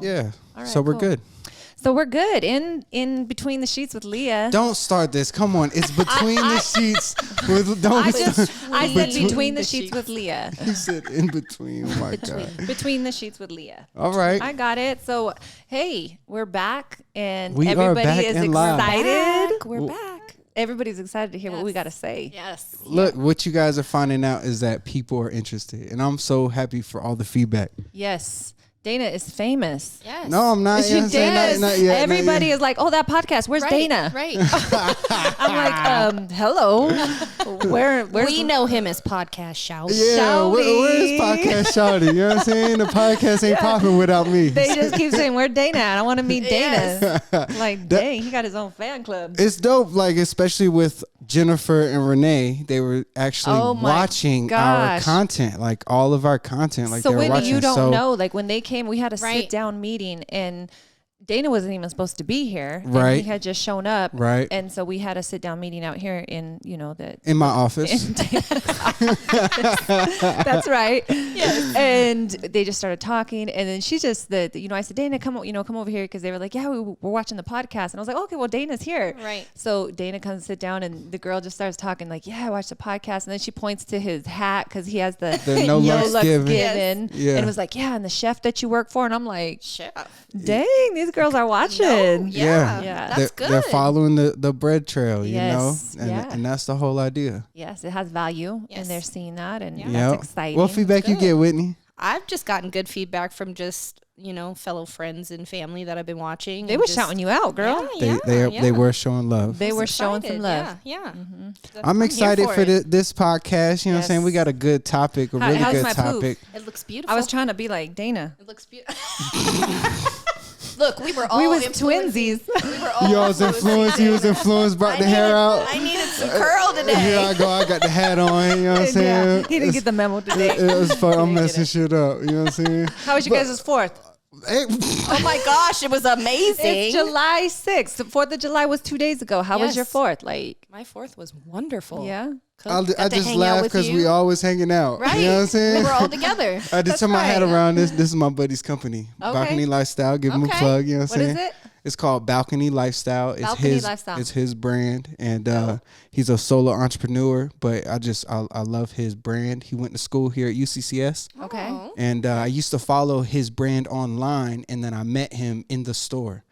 Yeah. All right, So we're good. So we're good. In Between the Sheets with Leah. Don't start this. Come on. It's Between the Sheets with I said Between the Sheets with Leah. He said in between. Oh my God. Between the Sheets with Leah. All right. I got it. So, hey, we're back and We are everybody back is and live. excited. We're back. Everybody's excited to hear what we got to say. Yes. Look, what you guys are finding out is that people are interested. And I'm so happy for all the feedback. Yes. Dana is famous. Yes. No, I'm not. She You know what I'm saying? does. Not yet, Everybody not yet. is like, oh, that podcast. Where's Dana? Right. I'm like, hello. Where's We know him as Podcast Shout. Yeah, where is Podcast Shouty? You know what I'm saying? The podcast ain't popping without me. They just keep saying, where's Dana? I want to meet Dana. Like, dang, he got his own fan club. It's dope, like, especially with Jennifer and Renee. They were actually Oh my watching our gosh. content, like all of our content. Like So they were Whitney, watching. you don't So, know. Like when they came, we had a Right. sit down meeting, and Dana wasn't even supposed to be here. And Right. he had just shown up. Right. And so we had a sit down meeting out here in in my office. That's right. Yes. And they just started talking, and then she just I said, Dana, come over here, because they were like, yeah, we're watching the podcast, and I was like, okay, well, Dana's here. Right. So Dana comes to sit down, and the girl just starts talking like, yeah, I watched the podcast, and then she points to his hat because he has the No Lux Given. Given. Yeah. And it was like, yeah, and the chef that you work for, and I'm like, Chef. dang, these girls are watching. Yeah. Yeah. That's good. They're following the bread trail, Yes. you know? Yeah. And that's the whole idea. Yes, it has value, Yes. and they're seeing that, and Yep. that's exciting. What feedback you get, Whitney? I've just gotten good feedback from just, fellow friends and family that I've been watching. They were shouting you out, girl. They were showing love. They were showing some love. Yeah. I'm excited for it. this podcast. You know what I'm saying? Yes. We got a good topic, a really how's good my poop? topic. It looks beautiful. I was trying to be like Dana. It looks beautiful. Look, we were all We was influencing- twinsies. We were all You was influenced. You was influenced. Brought the hair out. I needed some curl today. Here I go. I got the hat on. You know what I'm saying? Yeah, he didn't get the memo today. It was fun. I'm messing shit up. You know what I'm saying? How was you guys' 4th? Hey, Oh my gosh, it was amazing. It's July 6th. The 4th of July was 2 days ago. How was your Yes. 4th? Like, My 4th was wonderful. yeah. I Got to just hang out laugh with because you. we always hanging out. Right. You know what I'm saying? We were all together. I just turn my hat right. around. This is my buddy's company, Okay. Balcony Lifestyle. Give him a Okay. plug. You know what I'm What saying? is it? It's called Balcony Lifestyle. It's Balcony Lifestyle. It's his brand, and he's a solo entrepreneur. But I love his brand. He went to school here at UCCS, Okay. Oh. and I used to follow his brand online, and then I met him in the store.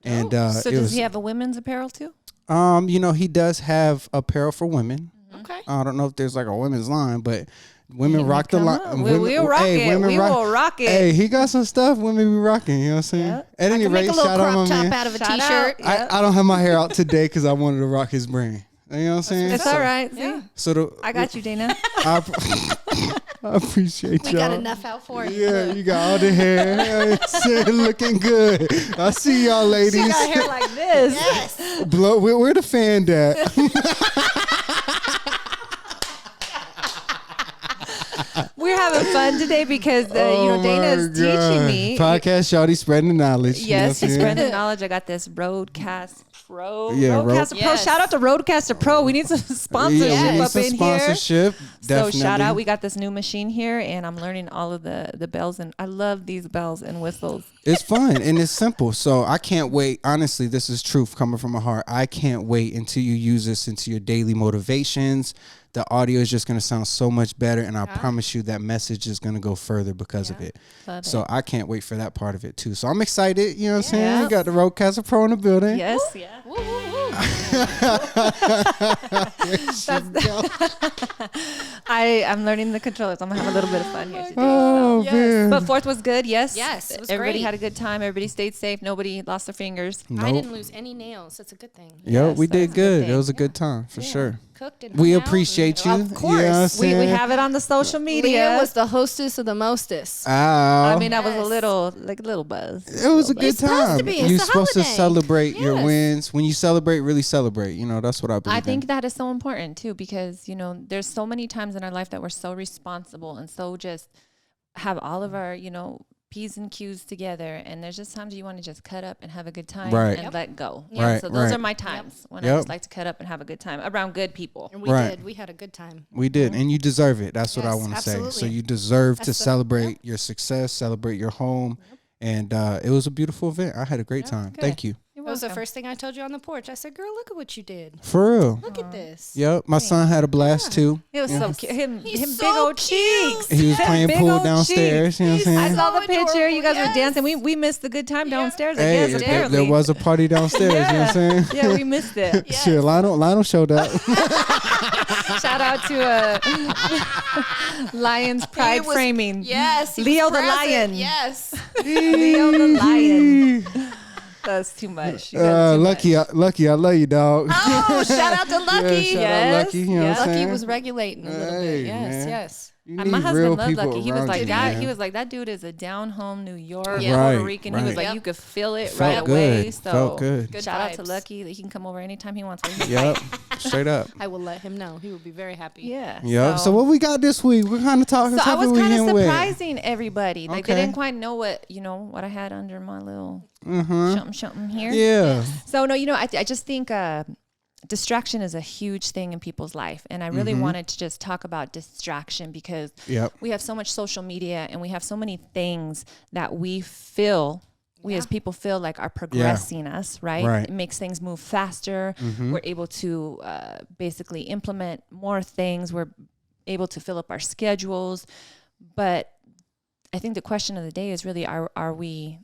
And So it does was, he have a women's apparel too? he does have apparel for women. Okay. I don't know if there's like a women's line, but women rock the Come line. on. We'll rock it. women We will rock it. Hey, he got some stuff. Women be rocking. You know what I'm saying? Yeah. At any I can rate, make a little shout out crop my top man. out of a Shout t-shirt. out. I don't have my hair out today because I wanted to rock his brand. You know what I'm saying? It's So- all right. See? Yeah. So I got you, Dana. I appreciate We y'all. got enough out for you. Yeah, you got all the hair. Looking good. I see y'all, ladies. She got hair like this. Yes. Blow. Where the fan at? We're having fun today because Dana is teaching me. Podcast Shawty spreading the knowledge. Yes, you know he's what I'm saying? spreading the knowledge. I got this Roadcast Pro. Yeah, Roadcaster Pro. Yes. Shout out to Roadcaster Pro. We need some sponsorship Yeah, we need up some in sponsorship. here. Definitely. So shout out. We got this new machine here, and I'm learning all of the bells, and I love these bells and whistles. It's fun and it's simple. So I can't wait. Honestly, this is truth coming from my heart. I can't wait until you use this into your daily motivations. The audio is just going to sound so much better, and I promise you that message is going to go further because of it. Love So it. I can't wait for that part of it too. So I'm excited. You know what I'm saying? Yeah. We got the Roadcaster Pro in the building. Yes. Yeah. Woo, woo, woo. I'm learning the controllers. I'm gonna have a little bit of fun here today. Oh, Yes. man. But 4th was good. Yes. Yes, it was Everybody great. had a good time. Everybody stayed safe. Nobody lost their fingers. I Nope. didn't lose any nails. That's a good thing. Yo, Yes, we that's a did good good. thing. It was a good time for sure. Cooked and We hung out appreciate you. and- You Of know course. what I'm We saying? have it on the social media. Leah was the hostess of the mostest. Ow. I mean, I was a Yes. little buzz. It was a good It's supposed time. to be. It's You're a supposed to holiday. celebrate your Yes. wins. When you celebrate, really celebrate. You know, that's what I believe I in. think that is so important too, because there's so many times in our life that we're so responsible and so just have all of our P's and Q's together, and there's just times you want to just cut up and have a good time Right. and let go. Right, So those right. are my times when I Yep. just like to cut up and have a good time around good people. And we Right. did. We had a good time. We did, and you deserve it. That's what I Yes, want to say. So absolutely. you deserve to That's the- celebrate your success, celebrate your home, And it was a beautiful event. I had a great time. good. Thank you. That was the first thing I told you on the porch. I said, girl, look at what you did. For real. Look at this. Yep. My son had a blast too. It was so cute. Him He's big so old cheeks. He was playing Big pool old downstairs. cheeks. You know what I'm I saying? saw the So picture. adorable, You guys were yes. dancing. We missed the good time downstairs. I Hey, guess there apparently was a party downstairs. You know what I'm saying? Yeah, we missed it. Yes. Shit, Lionel showed up. Shout out to Lion's Pride was- Framing. Yes. he Leo was the present. lion. Yes. Leo the Lion. That's too much. You guys too much. Lucky, I love you, dog. Oh, shout out to Lucky. Shout out Lucky. You know what I'm Lucky saying? was regulating a little Hey, bit. Yes, man. yes. You My need husband real loved people Lucky. He was around like you, that. man. He was like that dude is a down home New York, Yeah. Right, Puerto Rican. He was right. like you could feel it Felt right good. away. So Felt good. Good shout out to vibes. Lucky that he can come over anytime he wants. Yep. Straight up. I will let him know. He will be very happy. Yeah. Yep. So what we got this week? We're kind of talking. So I was kind of with. surprising everybody. Like they Okay. didn't quite know what I had under my little something here. Yeah. So no, I just think distraction is a huge thing in people's life, and I really wanted to just talk about distraction because Yep. we have so much social media and we have so many things that we feel. We as people feel like are progressing us, right? Right. It makes things move faster. We're able to basically implement more things. We're able to fill up our schedules. But I think the question of the day is really, are we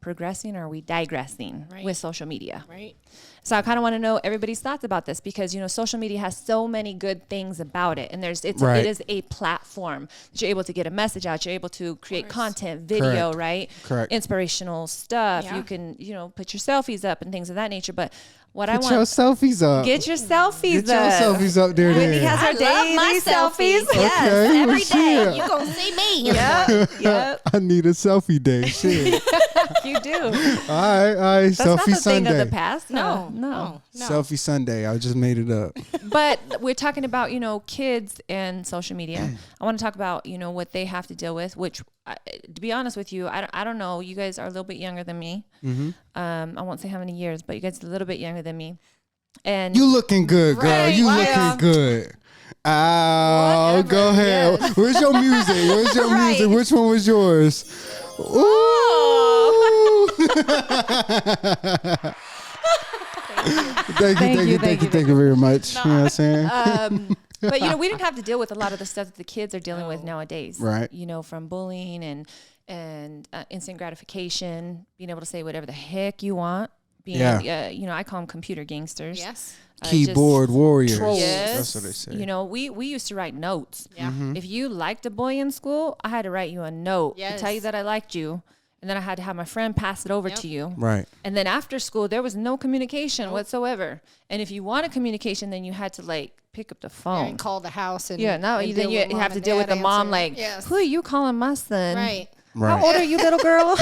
progressing or are we digressing with social media? Right. So I kind of want to know everybody's thoughts about this because, social media has so many good things about it. And Right. it is a platform that you're able to get a message out. You're able to create content, video, right? Correct. Inspirational stuff. Yeah. You can, put your selfies up and things of that nature. But what Get I want your selfies up. get your selfies Get your up. selfies up there. Whitney then. has her daily selfies. Yes, Okay, every well, day. shit. You gonna see me. Yep, yep, I need a selfie day. Shit. you do. all right. That's not Selfie the Sunday. thing of the past. No, no. no. Selfie Sunday. I just made it up. But we're talking about, kids and social media. I want to talk about, what they have to deal with, which, to be honest with you, I don't know. You guys are a little bit younger than me. I won't say how many years, but you guys are a little bit younger than me. And You looking good, girl. Right, You yeah. looking good. Oh, go ahead. yes. Where's your music? Where's your Right. music? Which one was yours? Ooh. Thank you very much. You know what I'm saying? but we didn't have to deal with a lot of the stuff that the kids are dealing with nowadays. Right. From bullying and instant gratification, being able to say whatever the heck you want. Being, I call them computer gangsters. Yes. Keyboard warriors. trolls. Yes. That's what they say. We used to write notes. Yeah. If you liked a boy in school, I had to write you a note to tell you Yes. that I liked you. And then I had to have my friend pass it over to you. Right. And then after school, there was no communication whatsoever. And if you wanted communication, then you had to pick up the phone. And call the house and And deal then you with mom have to and deal with dad the mom answering. Yes. who are you calling my son? Right. How old are you, little girl?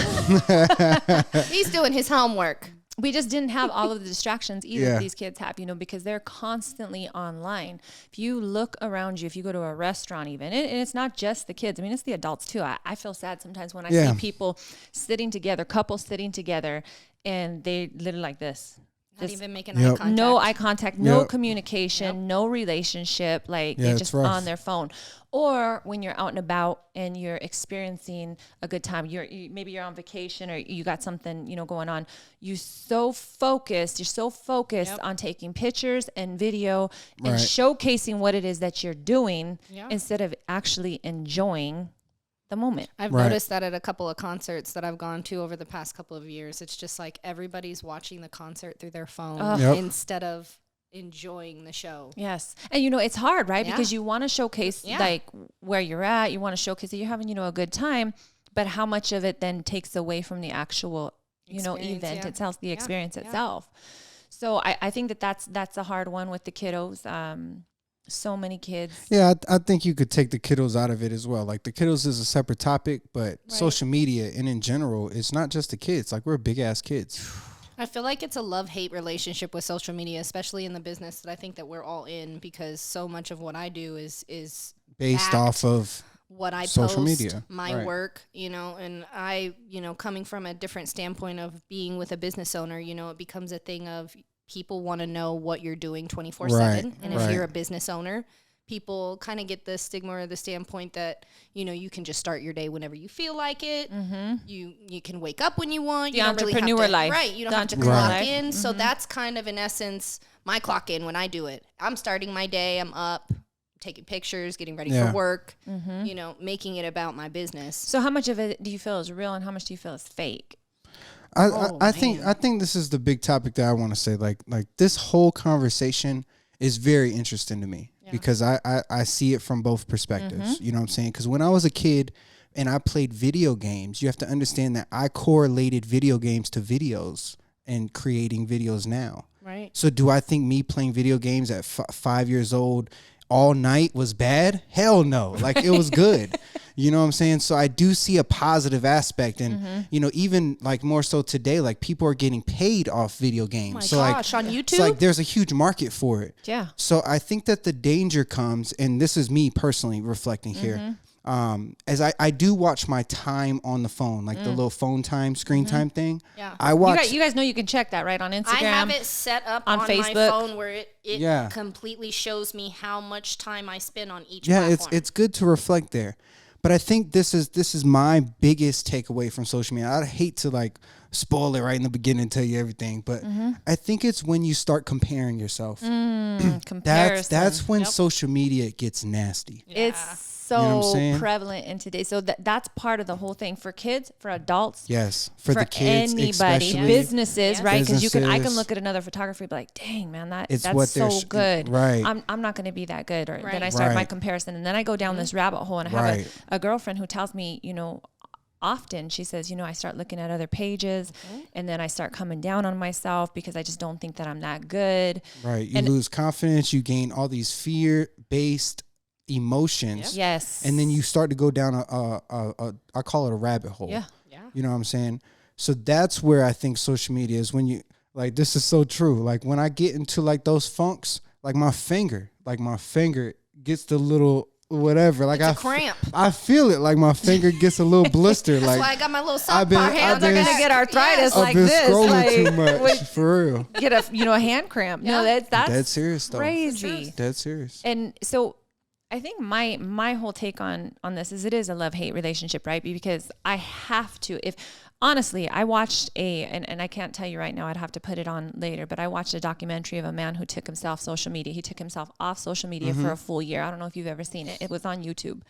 He's doing his homework. We just didn't have all of the distractions either Yeah. that these kids have, because they're constantly online. If you look around you, if you go to a restaurant even, and it's not just the kids. I mean, it's the adults too. I feel sad sometimes when I Yeah. see people sitting together, couples sitting together, and they literally like this. Not Just even making Yep. eye contact. no eye contact, no Yep. communication, no relationship. Yeah, They're it's just rough. on their phone. Or when you're out and about and you're experiencing a good time, maybe you're on vacation or you got something going on. You're so focused on taking pictures and video and Right. showcasing what it is that you're doing Yeah. instead of actually enjoying the moment. I've Right. noticed that at a couple of concerts that I've gone to over the past couple of years. It's just like everybody's watching the concert through their phone Yep. instead of enjoying the show. Yes. And it's hard, right? Yeah. Because you want to showcase Yeah. where you're at. You want to showcase that you're having, a good time, but how much of it then takes away from the actual, Experience, event yeah. itself, the experience yeah. itself. So I think that's a hard one with the kiddos. So many kids. Yeah, I think you could take the kiddos out of it as well. Like the kiddos is a separate topic, but social media and in general, it's not just the kids. Like we're big ass kids. I feel like it's a love-hate relationship with social media, especially in the business that I think that we're all in, because so much of what I do is Based backed off of what I social post, media. my Right. work, and I, coming from a different standpoint of being with a business owner, it becomes a thing of people want to know what you're doing 24/7. Right, And right. if you're a business owner, people kind of get the stigma or the standpoint that, you know, you can just start your day whenever you feel like it. You can wake up when you want. The You don't entrepreneur really have to, life. right? You don't The have to entrepreneur clock life. in. So that's kind of in essence my clock in when I do it. I'm starting my day. I'm up, taking pictures, getting ready for work. You know, making it about my business. So how much of it do you feel is real and how much do you feel is fake? I think this is the big topic that I want to say. Like this whole conversation is very interesting to me because I see it from both perspectives. You know what I'm saying? Because when I was a kid and I played video games, you have to understand that I correlated video games to videos and creating videos now. Right. So do I think me playing video games at 5 years old all night was bad? Hell no. Like it was good. You know what I'm saying? So I do see a positive aspect. And, you know, even like more so today, like people are getting paid off video games. Oh my so gosh, like, on YouTube? it's like there's a huge market for it. Yeah. So I think that the danger comes, and this is me personally reflecting here, as I do watch my time on the phone, like the little phone time, screen time thing. Yeah. I watch. You guys know you can check that, right, on Instagram? I have it set up on on Facebook. my phone where it Yeah. completely shows me how much time I spend on each Yeah, platform. it's good to reflect there. But I think this is my biggest takeaway from social media. I'd hate to like spoil it right in the beginning and tell you everything, but I think it's when you start comparing yourself. Comparison. That's when social media gets nasty. It's You know what I'm so saying? prevalent in today. So that's part of the whole thing for kids, for adults. Yes, for the kids, anybody, especially. businesses, right? Because I can Businesses. look at another photography and be like, dang, man, It's that's what they're so good. right. I'm not going to be that good. Or then Right. I start my Right. comparison, and then I go down this rabbit hole. And I have Right. a girlfriend who tells me, you know, often she says, you know, I start looking at other pages, and then I start coming down on myself because I just don't think that I'm that good. Right. You And- lose confidence. You gain all these fear-based emotions. Yes. And then you start to go down I call it a rabbit hole. Yeah. Yeah. You know what I'm saying? So that's where I think social media is when you, like, this is so true. Like when I get into like those funks, like my finger gets the little whatever. Like It's a cramp. I feel it. Like my finger gets a little blister. That's like why I got my little I've soft been- bar I've hands. been- are gonna get arthritis I've like been this, scrolling like, too much for real. get a hand cramp. No, that's Dead serious though. crazy. Dead serious. And so I think my whole take on this is it is a love-hate relationship, right? Because I have to, if honestly, I watched and I can't tell you right now, I'd have to put it on later, but I watched a documentary of a man who took himself social media. He took himself off social media for a full year. I don't know if you've ever seen it. It was on YouTube.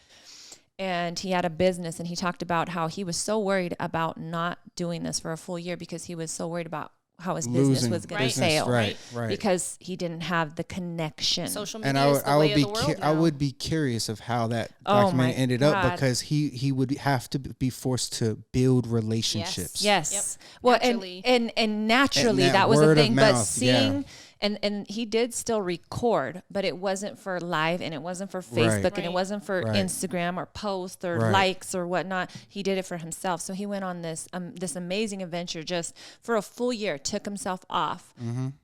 And he had a business, and he talked about how he was so worried about not doing this for a full year because he was so worried about how his business Losing was going to business, fail. right. Because he didn't have the connection. Social media And I is would, the I way would of be, the world I now. would be curious of how that Oh document my ended up God. because he would have to be forced to build relationships. Yes. Yep. Well, Naturally. and naturally And that that was the word of thing. But mouth, seeing and he did still record, but it wasn't for live, and it wasn't for Facebook, Right. and it wasn't for Right. Instagram or posts or Right. likes or whatnot. He did it for himself. So he went on this amazing adventure just for a full year, took himself off,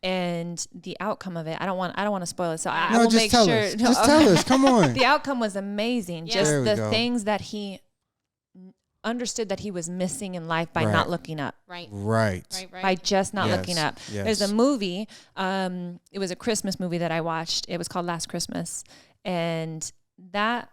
and the outcome of it. I don't want to spoil it. So I No, will just make tell sure. us. Just tell us. Come on. The outcome was amazing. Yeah. Just There we the go. things that he understood that he was missing in life by Right. not looking up. Right. Right. Right. By just not Yes, looking up. yes. There's a movie, it was a Christmas movie that I watched. It was called Last Christmas. And that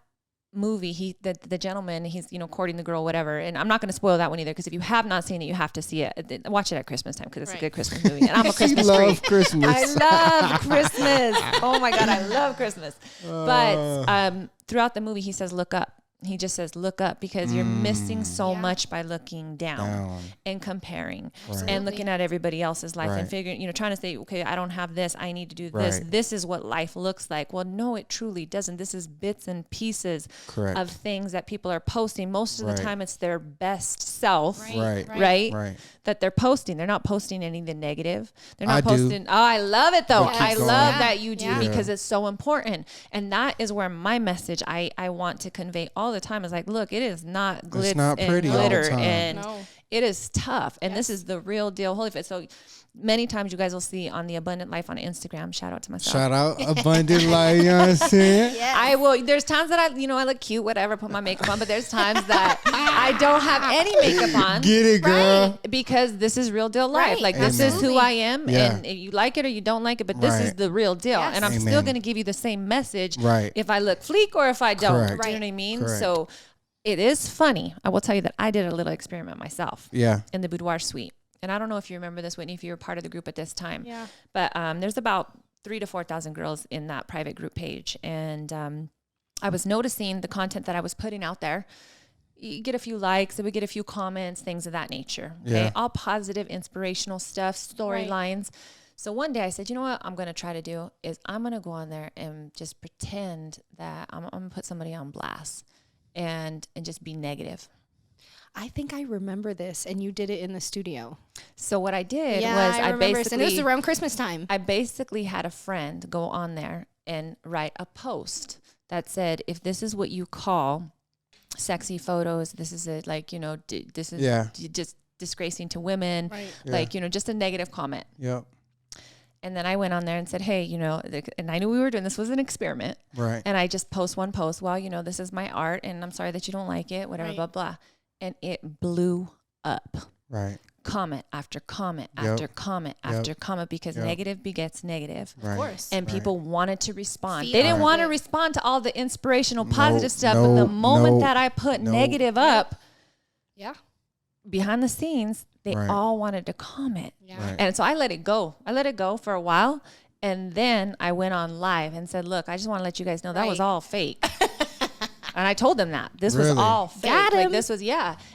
movie, the gentleman, he's, courting the girl, whatever. And I'm not going to spoil that one either, because if you have not seen it, you have to see it. Watch it at Christmas time, because it's a Right. good Christmas movie. And I'm a She Christmas love freak. Christmas. I love Christmas. Oh my God, I love Christmas. But throughout the movie, he says, look up. He just says, look up, because you're missing so much by looking down and comparing and looking at everybody else's life and Right. figuring, trying to say, okay, I don't have this. I need to do this. Right. This is what life looks like. Well, no, it truly doesn't. This is bits and pieces Correct. of things that people are posting. Most of the Right. time, it's their best self. Right. Right? Right. That they're posting. They're not posting anything negative. They're I not do. posting. Oh, I love it though. But keep I going. love Yeah. that you do, Yeah. because it's so important. And that is where my message I want to convey all the time is like, look, it is not glitz not and pretty all the glitter time. and No. It is tough. And this is the real deal. Holy fit. So many times you guys will see on the Abundant Life on Instagram. Shout out to myself. Shout out Abundant Life. You know what I'm saying? Yes. I will. There's times that I look cute, whatever, put my makeup on, but there's times that I don't have any makeup on. Get it, girl. Right. Because this is real deal life. Right. Like this is who I am, Yeah. and you like it or you don't like it, but this is the real deal. Yes. And I'm Amen. still going to give you the same message, Right. if I look fleek or if I don't. Correct. Do you know what I mean? Correct. So it is funny. I will tell you that I did a little experiment myself. Yeah. In the boudoir suite. And I don't know if you remember this, Whitney, if you were part of the group at this time. Yeah. But there's about 3,000 to 4,000 girls in that private group page. And I was noticing the content that I was putting out there. You get a few likes, and we get a few comments, things of that nature. Okay. Yeah. All positive, inspirational stuff, storylines. So one day I said, you know what I'm going to try to do is I'm going to go on there and just pretend that I'm going to put somebody on blast and just be negative. I think I remember this, and you did it in the studio. So what I did Yeah, was I remember. basically, And it was around Christmas time. I basically had a friend go on there and write a post that said, if this is what you call sexy photos, this is it, like, this is just disgracing to women, Right. like, just a negative comment. Yep. And then I went on there and said, hey, and I knew we were doing, this was an experiment. Right. And I just post one post, well, this is my art and I'm sorry that you don't like it, whatever, Right. blah, blah. And it blew up. Right. Comment after comment Yep. after comment Yep. after comment, because Yep. negative begets negative. Right. Of course. And Right. people wanted to respond. Feed They didn't off want to it. respond to all the inspirational, positive stuff. no, But the moment no, that I put no. negative up Yeah. behind the scenes, they Right. all wanted to comment. Yeah. Right. And so I let it go. I let it go for a while. And then I went on live and said, look, I just want to let you guys know that was Right. all fake. And I told them that this was Really? all fake. Got Like him. this was,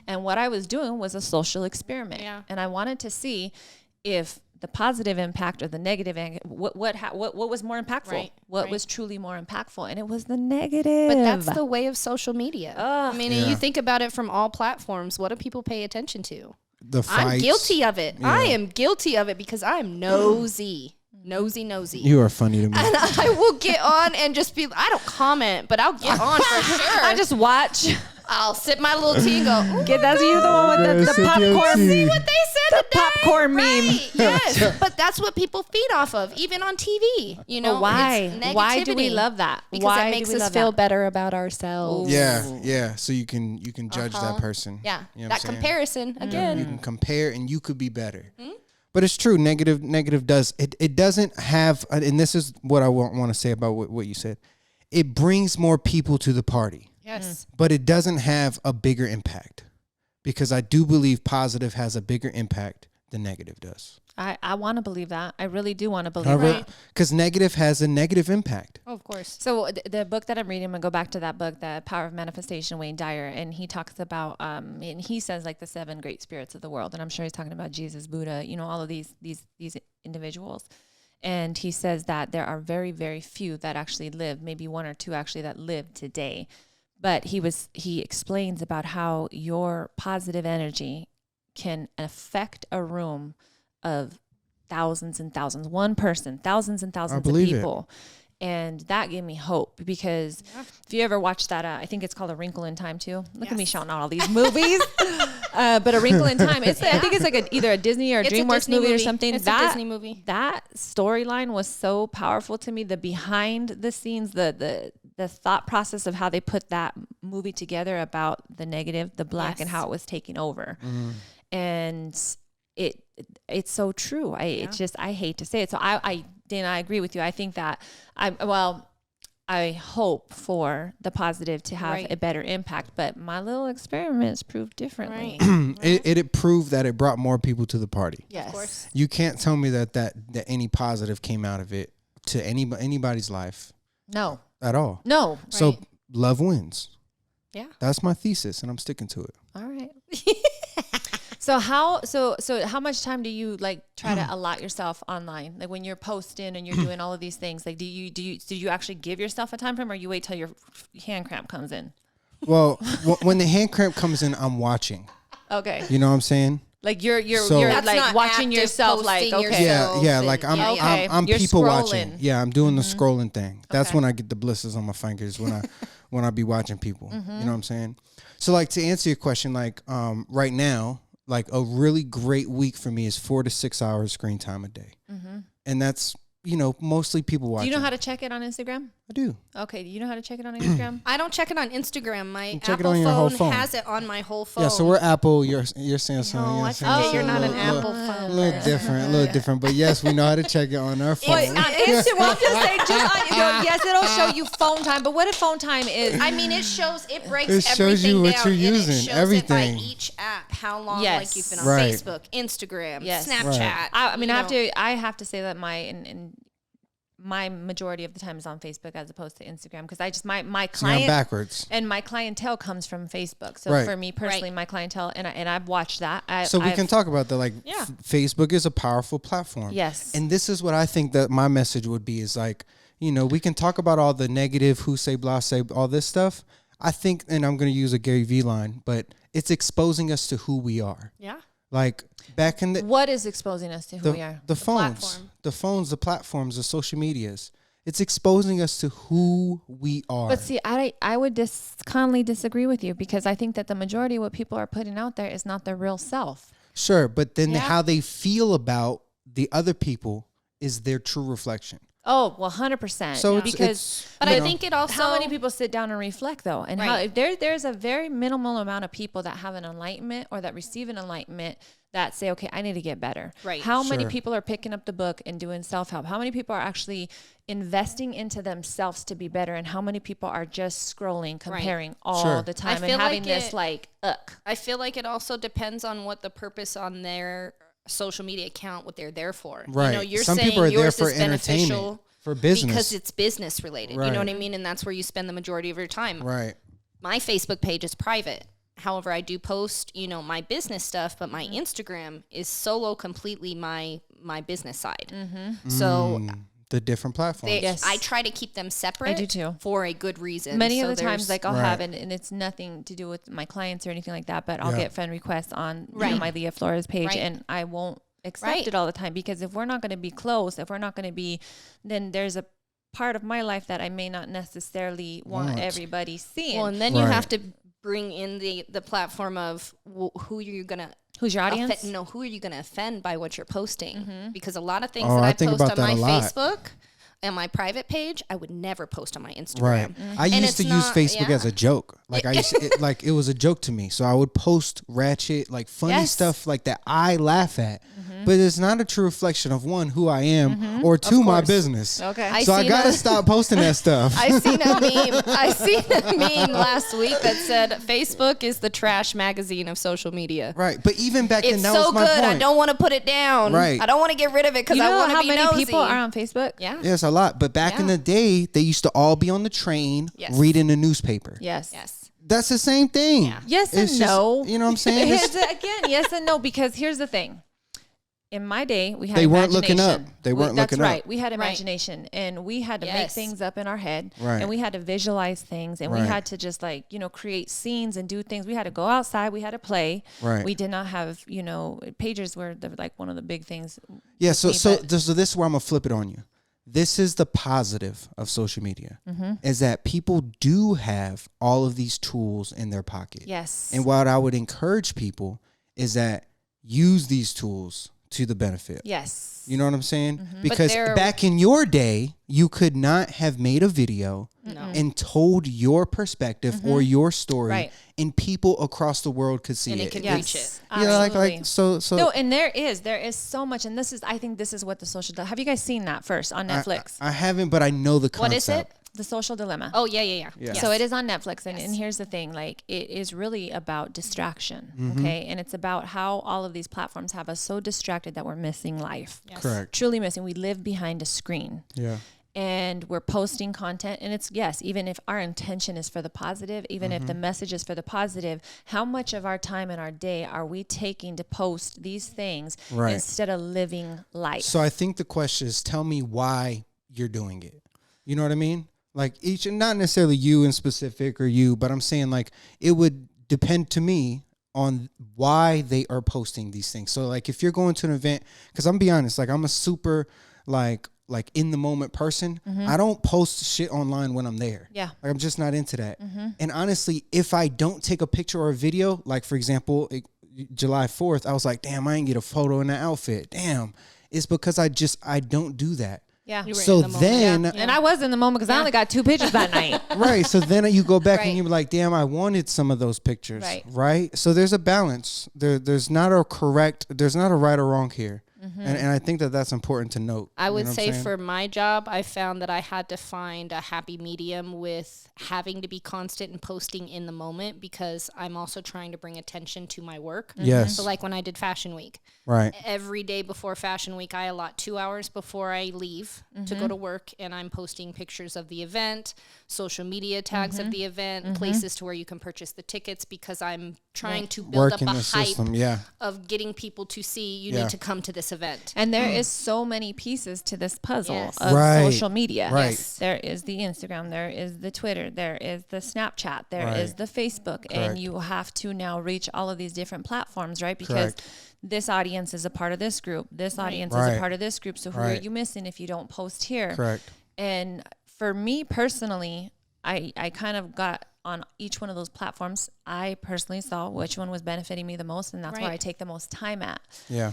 And what I was doing was a social experiment. Yeah. And I wanted to see if the positive impact or the negative, what was more impactful? Right, What right. was truly more impactful? And it was the negative. But that's the way of social media. Ugh. I mean, Yeah. and you think about it from all platforms. What do people pay attention to? The fights. I'm guilty of it. Yeah. I am guilty of it because I'm nosy. Nosy. You are funny to me. And I will get on and just be, I don't comment, but I'll get on for sure. I just watch. I'll sip my little tea and go, ooh, Get that's you the one with Yeah, the sip your popcorn. tea. See what they said the today. popcorn meme. Right, yes, but that's what people feed off of, even on TV. You know, But why? It's Why do we negativity. love that? Because Why it do makes we us love feel that? better about ourselves. Yeah. So you can judge that person. Yeah, You know what that I'm saying? comparison again. You can compare, and you could be better. But it's true. Negative does it doesn't have, and this is what I want to say about what you said. It brings more people to the party, Yes. but it doesn't have a bigger impact, because I do believe positive has a bigger impact than negative does. I want to believe that. I really do want to believe that. Because negative has a negative impact. Oh, of course. So the book that I'm reading, I'm going to go back to that book, The Power of Manifestation, Wayne Dyer, and he talks about, and he says like the 7 great spirits of the world. And I'm sure he's talking about Jesus, Buddha, all of these individuals. And he says that there are very, very few that actually live, maybe 1 or 2 actually that live today. But he explains about how your positive energy can affect a room of thousands and thousands, one person, thousands and thousands of people. And that gave me hope, because if you ever watch that, I think it's called A Wrinkle in Time too. Look at me shouting out all these movies. But A Wrinkle in Time, I think it's like either a Disney or a DreamWorks movie or something. It's a Disney movie. That storyline was so powerful to me. The behind the scenes, the thought process of how they put that movie together about the negative, the black, and how it was taking over. And it's so true. I hate to say it. So Dana, I agree with you. I think that I hope for the positive to have a better impact, but my little experiments proved differently. It proved that it brought more people to the party. Yes. Of course. You can't tell me that any positive came out of it to anybody's life No. at all. No. So love wins. Yeah. That's my thesis, and I'm sticking to it. All right. So how much time do you try to allot yourself online? Like when you're posting and you're doing all of these things, like do you actually give yourself a time frame, or you wait till your hand cramp comes in? Well, when the hand cramp comes in, I'm watching. Okay. You know what I'm saying? Like you're That's like not watching active yourself, like posting okay. yourself. Yeah, like I'm You're people scrolling. watching. Yeah, I'm doing the scrolling thing. That's Okay. when I get the blisters on my fingers when I be watching people. You know what I'm saying? So like to answer your question, like right now, like a really great week for me is 4 to 6 hours screen time a day. And that's, you know, mostly people watching. Do you know how to check it on Instagram? I do. Okay. Do you know how to check it on Instagram? I don't check it on Instagram. My check it Apple on your whole phone phone. has it on my whole phone. Yeah, so we're Apple, you're Samsung. No, I forget you're not an Apple phone. A little different. But yes, we know how to check it on our phone. Wait, on Instagram, well, I'm just saying, yes, it'll show you phone time. But what if phone time is? I mean, it breaks It shows everything you what down, you're and using, it shows everything. it by each app, how long Yes. like you've been on Right. Facebook, Instagram, Yes. Snapchat. Right. I mean, you know. I have to say that my majority of the time is on Facebook as opposed to Instagram because I just my See, I'm client backwards. and my clientele comes from Facebook. So Right. for me personally, my clientele and I've watched that. So we can talk about that. Like, Yeah. Facebook is a powerful platform. Yes. And this is what I think that my message would be is like, you know, we can talk about all the negative, who say, blah, say, all this stuff. I think, and I'm going to use a Gary Vee line, but it's exposing us to who we are. Yeah. Like back in the What is exposing us to who we are? the platform. phones, the platforms, the social medias. It's exposing us to who we are. But see, I would kindly disagree with you because I think that the majority of what people are putting out there is not their real self. Sure, but then Yeah. how they feel about the other people is their true reflection. Oh, well, 100%. So because But you I know, think it also. how many people sit down and reflect though? And Right. how there's a very minimal amount of people that have an enlightenment or that receive an enlightenment that say, okay, I need to get better. Right. How many Sure. people are picking up the book and doing self-help? How many people are actually investing into themselves to be better? And how many people are just scrolling, comparing all Sure. the time I and feel having like this it- like, I feel like it also depends on what the purpose on their social media account, what they're there for. Right. You know, you're Some saying people are there yours for is beneficial entertainment, for business. because it's business related. You know Right. what I mean? And that's where you spend the majority of your time. Right. My Facebook page is private. However, I do post, you know, my business stuff, but my Instagram is solo completely my business side. So The different platforms. they, Yes. I try to keep them separate. do too. For a good reason. many So of the times, there's- like I'll Right. have, and it's nothing to do with my clients or anything like that, but I'll Yeah. get friend requests on you know, Right. my Lea Flores page, Right. and I won't accept Right. it all the time because if we're not going to be close, if we're not going to be, then there's a part of my life that I may not necessarily want everybody seeing. Well, and then you Right. have to bring in the platform of who you're gonna Who's your audience? who are you gonna offend by what you're posting? Because a lot of things Oh, that I I think post about on that my a lot. Facebook and my private page, I would never post on my Instagram. Right. I And used to it's use not- Facebook yeah. as a joke. Like I used to, it was a joke to me. So I would post ratchet, like funny Yes. stuff like that I laugh at. But it's not a true reflection of one, who I am, or two, my course. business. Okay. So I seen gotta a- stop posting that stuff. I seen a meme. I seen a meme last week that said Facebook is the trash magazine of social media. Right. But even back then, It's that so was my good. point. I don't want to put it down. Right. I don't want to get rid of it because you I know want to how be many nosy. people are on Facebook? Yeah. Yes, a lot. But back in Yeah. the day, they used to all be on the train Yes. reading the newspaper. Yes. Yes. That's the same thing. Yeah. Yes It's and just- no. You know what I'm saying? It's- Again, yes and no, because here's the thing. In my day, we had They weren't looking up. imagination. They weren't That's looking up. right. We had Right. imagination, and we had to make Yes. things up in our head, Right. and we had to visualize things, and we Right. had to just like create scenes and do things. We had to go outside. We had to play. Right. We did not have pages were like one of the big things. Yeah, with so me, so but- this is where I'm gonna flip it on you. This is the positive of social media, is that people do have all of these tools in their pocket. Yes. And what I would encourage people is that use these tools to the benefit. Yes. You know what I'm saying? Because there- back in your day, you could not have made a video No. and told your perspective or your story, Right. and people across the world could see And it. it could Yes. reach it. Yeah, Absolutely. like so. No, and there is so much, and I think this is what the social. Have you guys seen that first on Netflix? I haven't, but I know the concept. What is it? The Social Dilemma. Oh, yeah. Yeah. Yes. So it is on Netflix, and here's the thing: like it is really about distraction, Mm-hmm. okay? And it's about how all of these platforms have us so distracted that we're missing life, Yes. Correct. truly missing. We live behind a screen, Yeah. and we're posting content, and it's even if our intention is for the positive, even if the Mm-hmm. message is for the positive, how much of our time in our day are we taking to post these things Right. instead of living life? So I think the question is, tell me why you're doing it. You know what I mean? Like each, not necessarily you in specific or you, but I'm saying like it would depend to me on why they are posting these things. So like if you're going to an event, because I'm gonna be honest, like I'm a super like in the moment person. I don't post shit online when I'm there. Yeah. Like I'm just not into that. And honestly, if I don't take a picture or a video, like for example, July 4th, I was like, damn, I didn't get a photo in that outfit. Damn. It's because I don't do that. Yeah. So then, and I was in the moment because I only got 2 pictures that night. Right. So then you go back and you're like, damn, I wanted some of those pictures. Right. So there's a balance. There's not a right or wrong here. And I think that's important to note. I would say for my job, I found that I had to find a happy medium with having to be constant and posting in the moment because I'm also trying to bring attention to my work. Yes. So like when I did Fashion Week. Right. Every day before Fashion Week, I allot 2 hours before I leave to go to work, and I'm posting pictures of the event, social media tags of the event, places to where you can purchase the tickets because I'm trying to build up a hype of getting people to see you need to come to this event. And there is so many pieces to this puzzle of social media. Right. Yes. There is the Instagram, there is the Twitter, there is the Snapchat, there is the Facebook, and you have to now reach all of these different platforms, right? Because this audience is a part of this group. This audience is a part of this group. So who are you missing if you don't post here? Correct. And for me personally, I kind of got on each one of those platforms. I personally saw which one was benefiting me the most, and that's where I take the most time at. Yeah.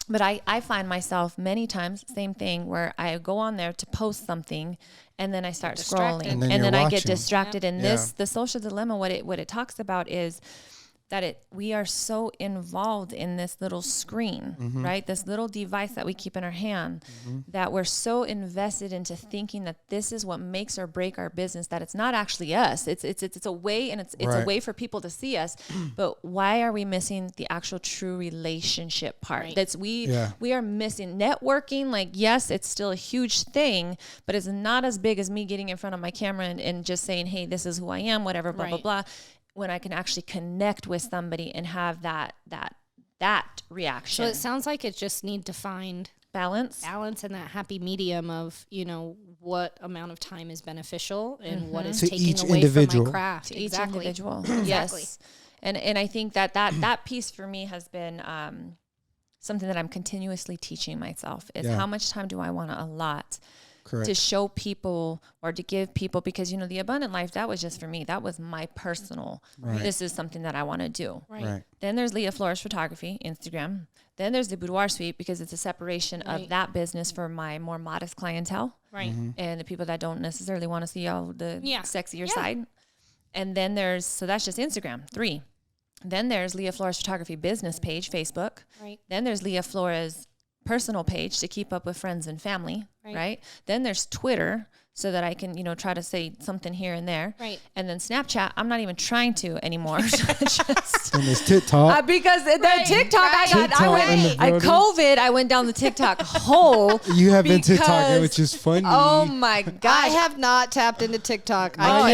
But I find myself many times, same thing, where I go on there to post something and then I start scrolling and then I get distracted. And the social dilemma, what it talks about is that we are so involved in this little screen, right? This little device that we keep in our hand, that we're so invested into thinking that this is what makes or break our business, that it's not actually us. It's a way, and it's a way for people to see us. But why are we missing the actual true relationship part? That's we are missing networking. Like, yes, it's still a huge thing, but it's not as big as me getting in front of my camera and just saying, hey, this is who I am, whatever, blah, blah, blah. When I can actually connect with somebody and have that reaction. So it sounds like it just need to find balance and that happy medium of, what amount of time is beneficial and what is to taking each away individual. from my craft. To each individual. Yes. And I think that piece for me has been something that I'm continuously teaching myself is how much time do I want to allot to show people or to give people, because, the abundant life, that was just for me. That was my personal, this is something that I want to do. Right. Then there's Lea Flores Photography, Instagram. Then there's the Boudoir Suite, because it's a separation of that business for my more modest clientele. Right. And the people that don't necessarily want to see all the sexier side. And then so that's just Instagram, 3. Then there's Lea Flores Photography business page, Facebook. Right. Then there's Lea Flores personal page to keep up with friends and family, right? Then there's Twitter, so that I can, try to say something here and there. Right. And then Snapchat, I'm not even trying to anymore. And there's TikTok. Because the TikTok, I went down the TikTok hole. You have been TikTok, which is funny. Oh my God. I have not tapped into TikTok. I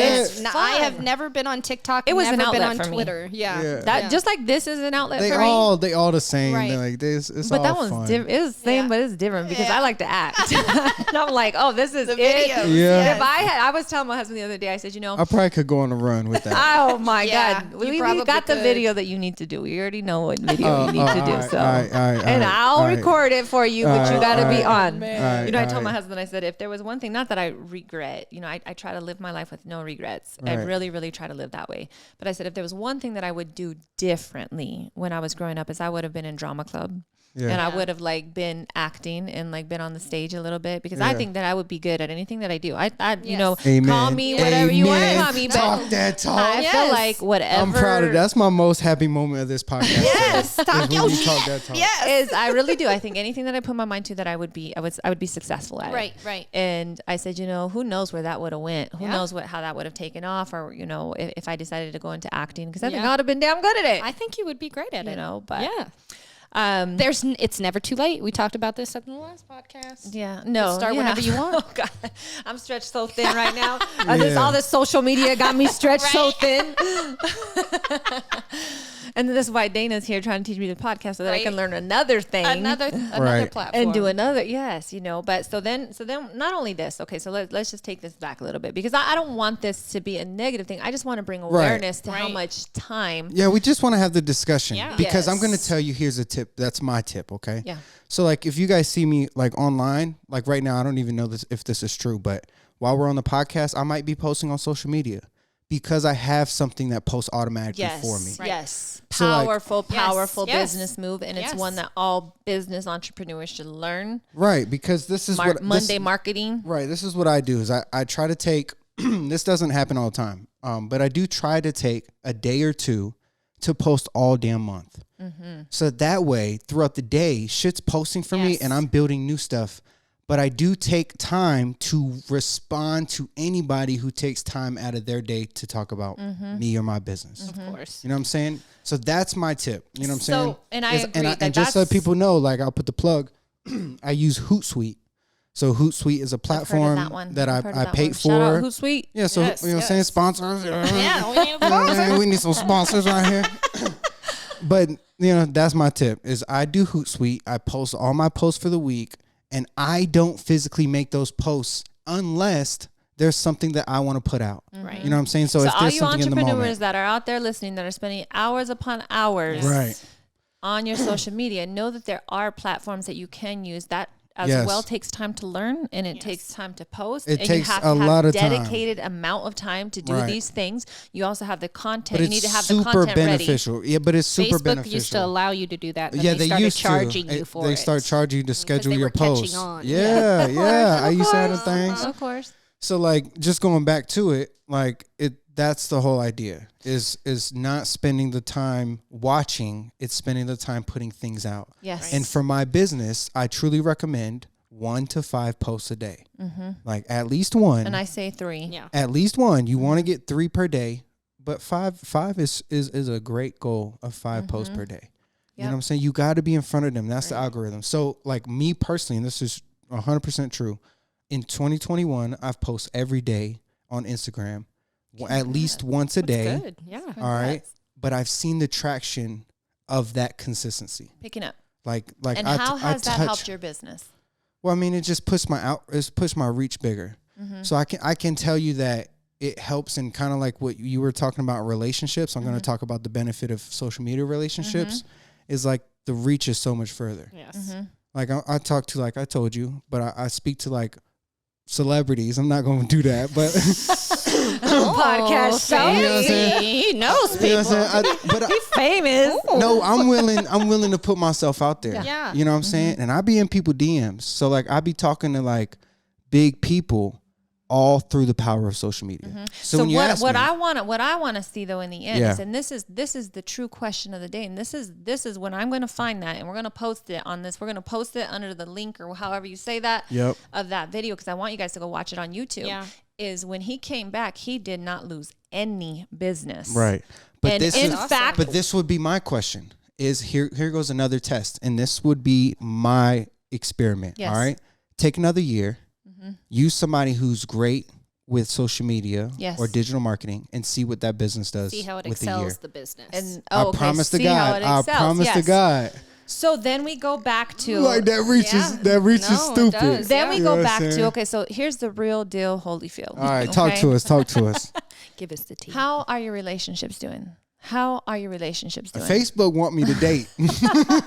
have never been on TikTok. It was never an outlet been on for Twitter. me. Yeah. Just like this is an outlet they for all, me. They all the same. Right. They're like this. It's but all that one's fun. different. It's the same, but it's different because I like to act. And I'm like, oh, this is The it. videos. Yeah. If I was telling my husband the other day, I said, I probably could go on a run with that. oh my Yeah, God. you We probably got the could. video that you need to do. We already know what video you need to do. So, and I'll record it for you, but you got to be on. I told my right. husband, I said, if there was one thing, not that I regret, I try to live my life with no regrets. I Right. really, really try to live that way. But I said, if there was one thing that I would do differently when I was growing up, is I would have been in drama club. Yeah. And I would have been acting and been on the stage a little bit, because I think that I would be good at anything that I do. Amen. Call me whatever you want to call me, but Talk that talk. I feel like whatever. I'm proud of that. That's my most happy moment of this podcast. Yes. Is when you talk that talk. Yes. I really do. I think anything that I put my mind to, that I would be successful at it. Right. And I said, who knows where that would have went? Who knows how that would have taken off, or if I decided to go into acting, because I think I would have been damn good at it. I think you would be great at it. But yeah. It's never too late. We talked about this at the last podcast. Yeah, no. Start whenever you want. Oh God, I'm stretched so thin right now. All this social media got me stretched so thin. And this is why Dana's here trying to teach me the podcast, so that I can learn another thing, another platform, and do another. Yes, But so then not only this. Okay, so let's just take this back a little bit, because I don't want this to be a negative thing. I just want to bring awareness to how much time. Yeah, we just want to have the discussion, because I'm going to Yes. tell you. Here's a tip. That's my tip. Okay. Yeah. So if you guys see me online, right now, I don't even know if this is true, but while we're on the podcast, I might be posting on social media, because I have something that posts automatically for me. Right. Yes. So, like, Powerful business move. And it's one that all business entrepreneurs should learn. Right. Because this is Monday marketing. Right. This is what I do is I try to take, this doesn't happen all the time. But I do try to take a day or two to post all damn month. So that way throughout the day, shit's posting for me and I'm building new stuff. But I do take time to respond to anybody who takes time out of their day to talk about me or my business. Of course. You know what I'm saying? So that's my tip. You know what I'm saying? And I agree. And just so people know, like I'll put the plug, I use Hootsuite. So Hootsuite is a platform that I paid for. Shout out Hootsuite. Yeah, so you know what I'm saying? Sponsors. Yeah, we need sponsors. We need some sponsors right here. But, you know, that's my tip is I do Hootsuite. I post all my posts for the week. And I don't physically make those posts unless there's something that I want to put out. Right. You know what I'm saying? So if all there's you something in the moment. entrepreneurs that are out there listening that are spending hours upon hours on your social media, know that there are platforms that you can use that as well takes time to learn and it takes time to post. It and takes you have a to lot have of time. dedicated amount of time to do these things. You also have the content. But you need to have super the content beneficial. ready. Yeah, but it's super Facebook beneficial. used to allow you to do that. Yeah, they used charging to. you for They it. start charging you to schedule they your were catching posts. on. Yeah, yeah. I used to have the things. Of course. So like just going back to it, like that's the whole idea is not spending the time watching, it's spending the time putting things out. Yes. And for my business, I truly recommend 1 to 5 posts a day. Like at least one. And I say 3. Yeah. At least one. You want to get 3 per day, but five is a great goal of 5 posts per day. You know what I'm saying? You got to be in front of them. That's the algorithm. So like me personally, and this is 100% true. In 2021, I've posted every day on Instagram, at least once a day. Good. Yeah. All right. But I've seen the traction of that consistency. Picking up. Like and how has that helped your business? Well, I mean, it just pushed my reach bigger. So I can tell you that it helps in kind of like what you were talking about relationships. I'm going to talk about the benefit of social media relationships is like the reach is so much further. Yes. Like I talk to, like I told you, but I speak to like celebrities. I'm not going to do that, but podcast show. You know what I'm saying? He knows people. You know what I'm saying? He's famous. No, I'm willing to put myself out there. Yeah. You know what I'm saying? And I be in people DMs. So like I be talking to like big people all through the power of social media. So when you ask what me, I want to see though in the end is, and this is the true question of the day, and this is when I'm going to find that, and we're going to post it on this. We're going to post it under the link or however you say that of that video, because I want you guys to go watch it on YouTube. Yeah. Is when he came back, he did not lose any business. right? But And this in is fact- but this would be my question. Is here goes another test, and this would be my experiment. Yes. All right, take another year, use somebody who's great with social media or digital marketing, and see what that business does. See how it with a year. excels the business. And I promise to see how God. it I excels. promise to God. So then we go back to Like that reach is No, it stupid. does. Then we You go know what back I'm to, saying? okay, so here's the real deal, Holyfield. All right, talk to us. Talk to us. Give us the tea. How are your relationships doing? How are your relationships doing? Facebook want me to date.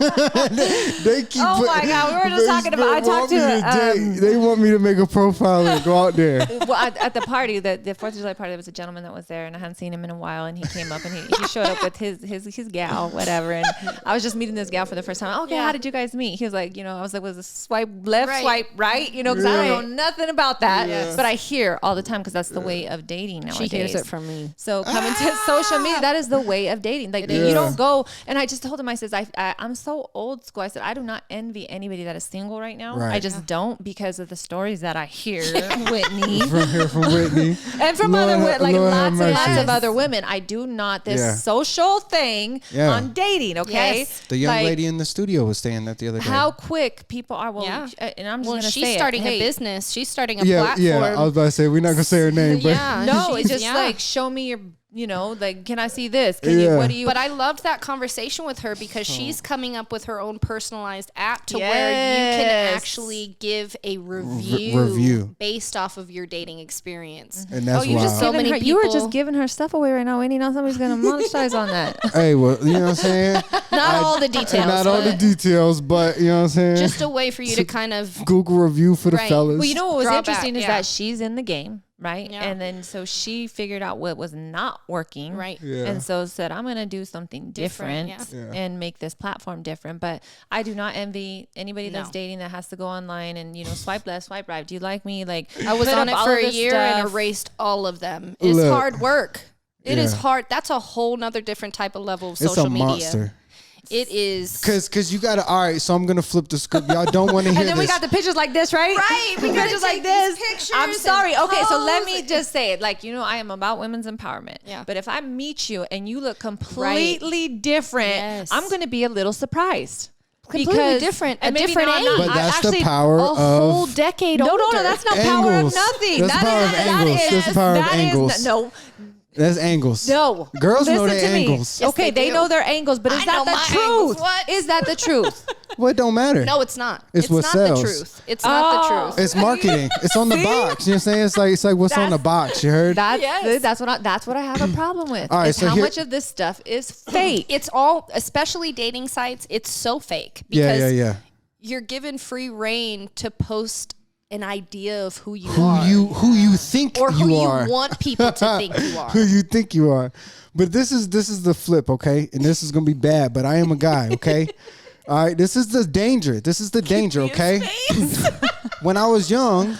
they keep. Oh my God, we were just talking about. I talked to. They want me to make a profile and go out there. Well, at the party, the 4th of July party, there was a gentleman that was there, and I hadn't seen him in a while, and he came up and he showed up with his gal, whatever, and I was just meeting this gal for the first time. Okay, how did you guys meet? He was like, I was like, was it swipe left, swipe right? Because I don't know nothing about that, but I hear all the time because that's the way of dating nowadays. She hears it from me. So coming to social media, that is the way of dating. Like you don't go, and I just told him, I says, I'm so old school. I said, I do not envy anybody that is single right now. Right. I just don't, because of the stories that I hear, Whitney. From Whitney. And from Lord, other like Lord lots and have lots mercy. of other women. I do not this Yeah. social thing on dating, okay? Yes. The young Like, lady in the studio was saying that the other day. how quick people are, Yeah. and I'm just Well, gonna she's say starting it. a Hey, business. She's starting a Yeah, platform. yeah. I was about to say we're not gonna say her name, but Yeah. No, it's she's- just like, show me your, like, can I see this? Can you, what do you? But I loved that conversation with her because she's coming up with her own personalized app to where you can actually give a review based off of your dating experience. and that's you wild. just So many you were people- just giving her stuff away right now. Any now somebody's gonna monetize on that. Hey, well, you know what I'm saying? Not all the details. Not all the but details, but you know what I'm saying? just a way for you to kind of Google review for the Right. fellas. Well, you know what was Draw interesting back, is yeah. that she's in the game. right? Yeah. And then so she figured out what was not working. Right. Yeah. And so said, I'm going to do something different, Different, and make this platform different. But I do not envy anybody that's No. dating that has to go online and, swipe left, swipe right. Do you like me? Like, I was put on up it all for of a this year and stuff. erased all of them. It's Look. hard work. It is Yeah. hard. That's a whole nother different type of level of It's social a media. monster. It is. Cause you gotta. All right, so I'm gonna flip the script. Y'all don't want to hear And then this. we got the pictures like this, right? Right, we gotta Pictures like take these this. pictures I'm and sorry. Okay, so let pose me just say it. Like, I am about women's empowerment. Yeah. But if I meet you and you look completely different, Yes. I'm going to be a little surprised. Completely different. and A maybe different not- age. not- But I that's the actually- power A whole of decade No, older. no, that's not power of angles. nothing. That's the power of angles. That's the power of angles. No, That's angles. no. Girls know Listen their to me. angles. Yes, Okay, they they do. know their angles, but is I that know the my truth? angles. What? Is that the truth? Well, it don't matter. No, it's not. It's what not sells. the truth. It's not the Oh. truth. It's marketing. It's on the box. You know what I'm saying? It's like what's on the box. You heard? That's that's what I have a problem with. All right, is so how here- much of this stuff is fake. It's all, especially dating sites, it's so fake. Yeah, Because yeah. you're given free reign to post an idea of who you Who are. who you think or who you are? you want people to think you are. Who you think you are? But this is the flip, okay? And this is gonna be bad. But I am a guy, okay? All right. This is the danger. This is the danger, okay? When I was young,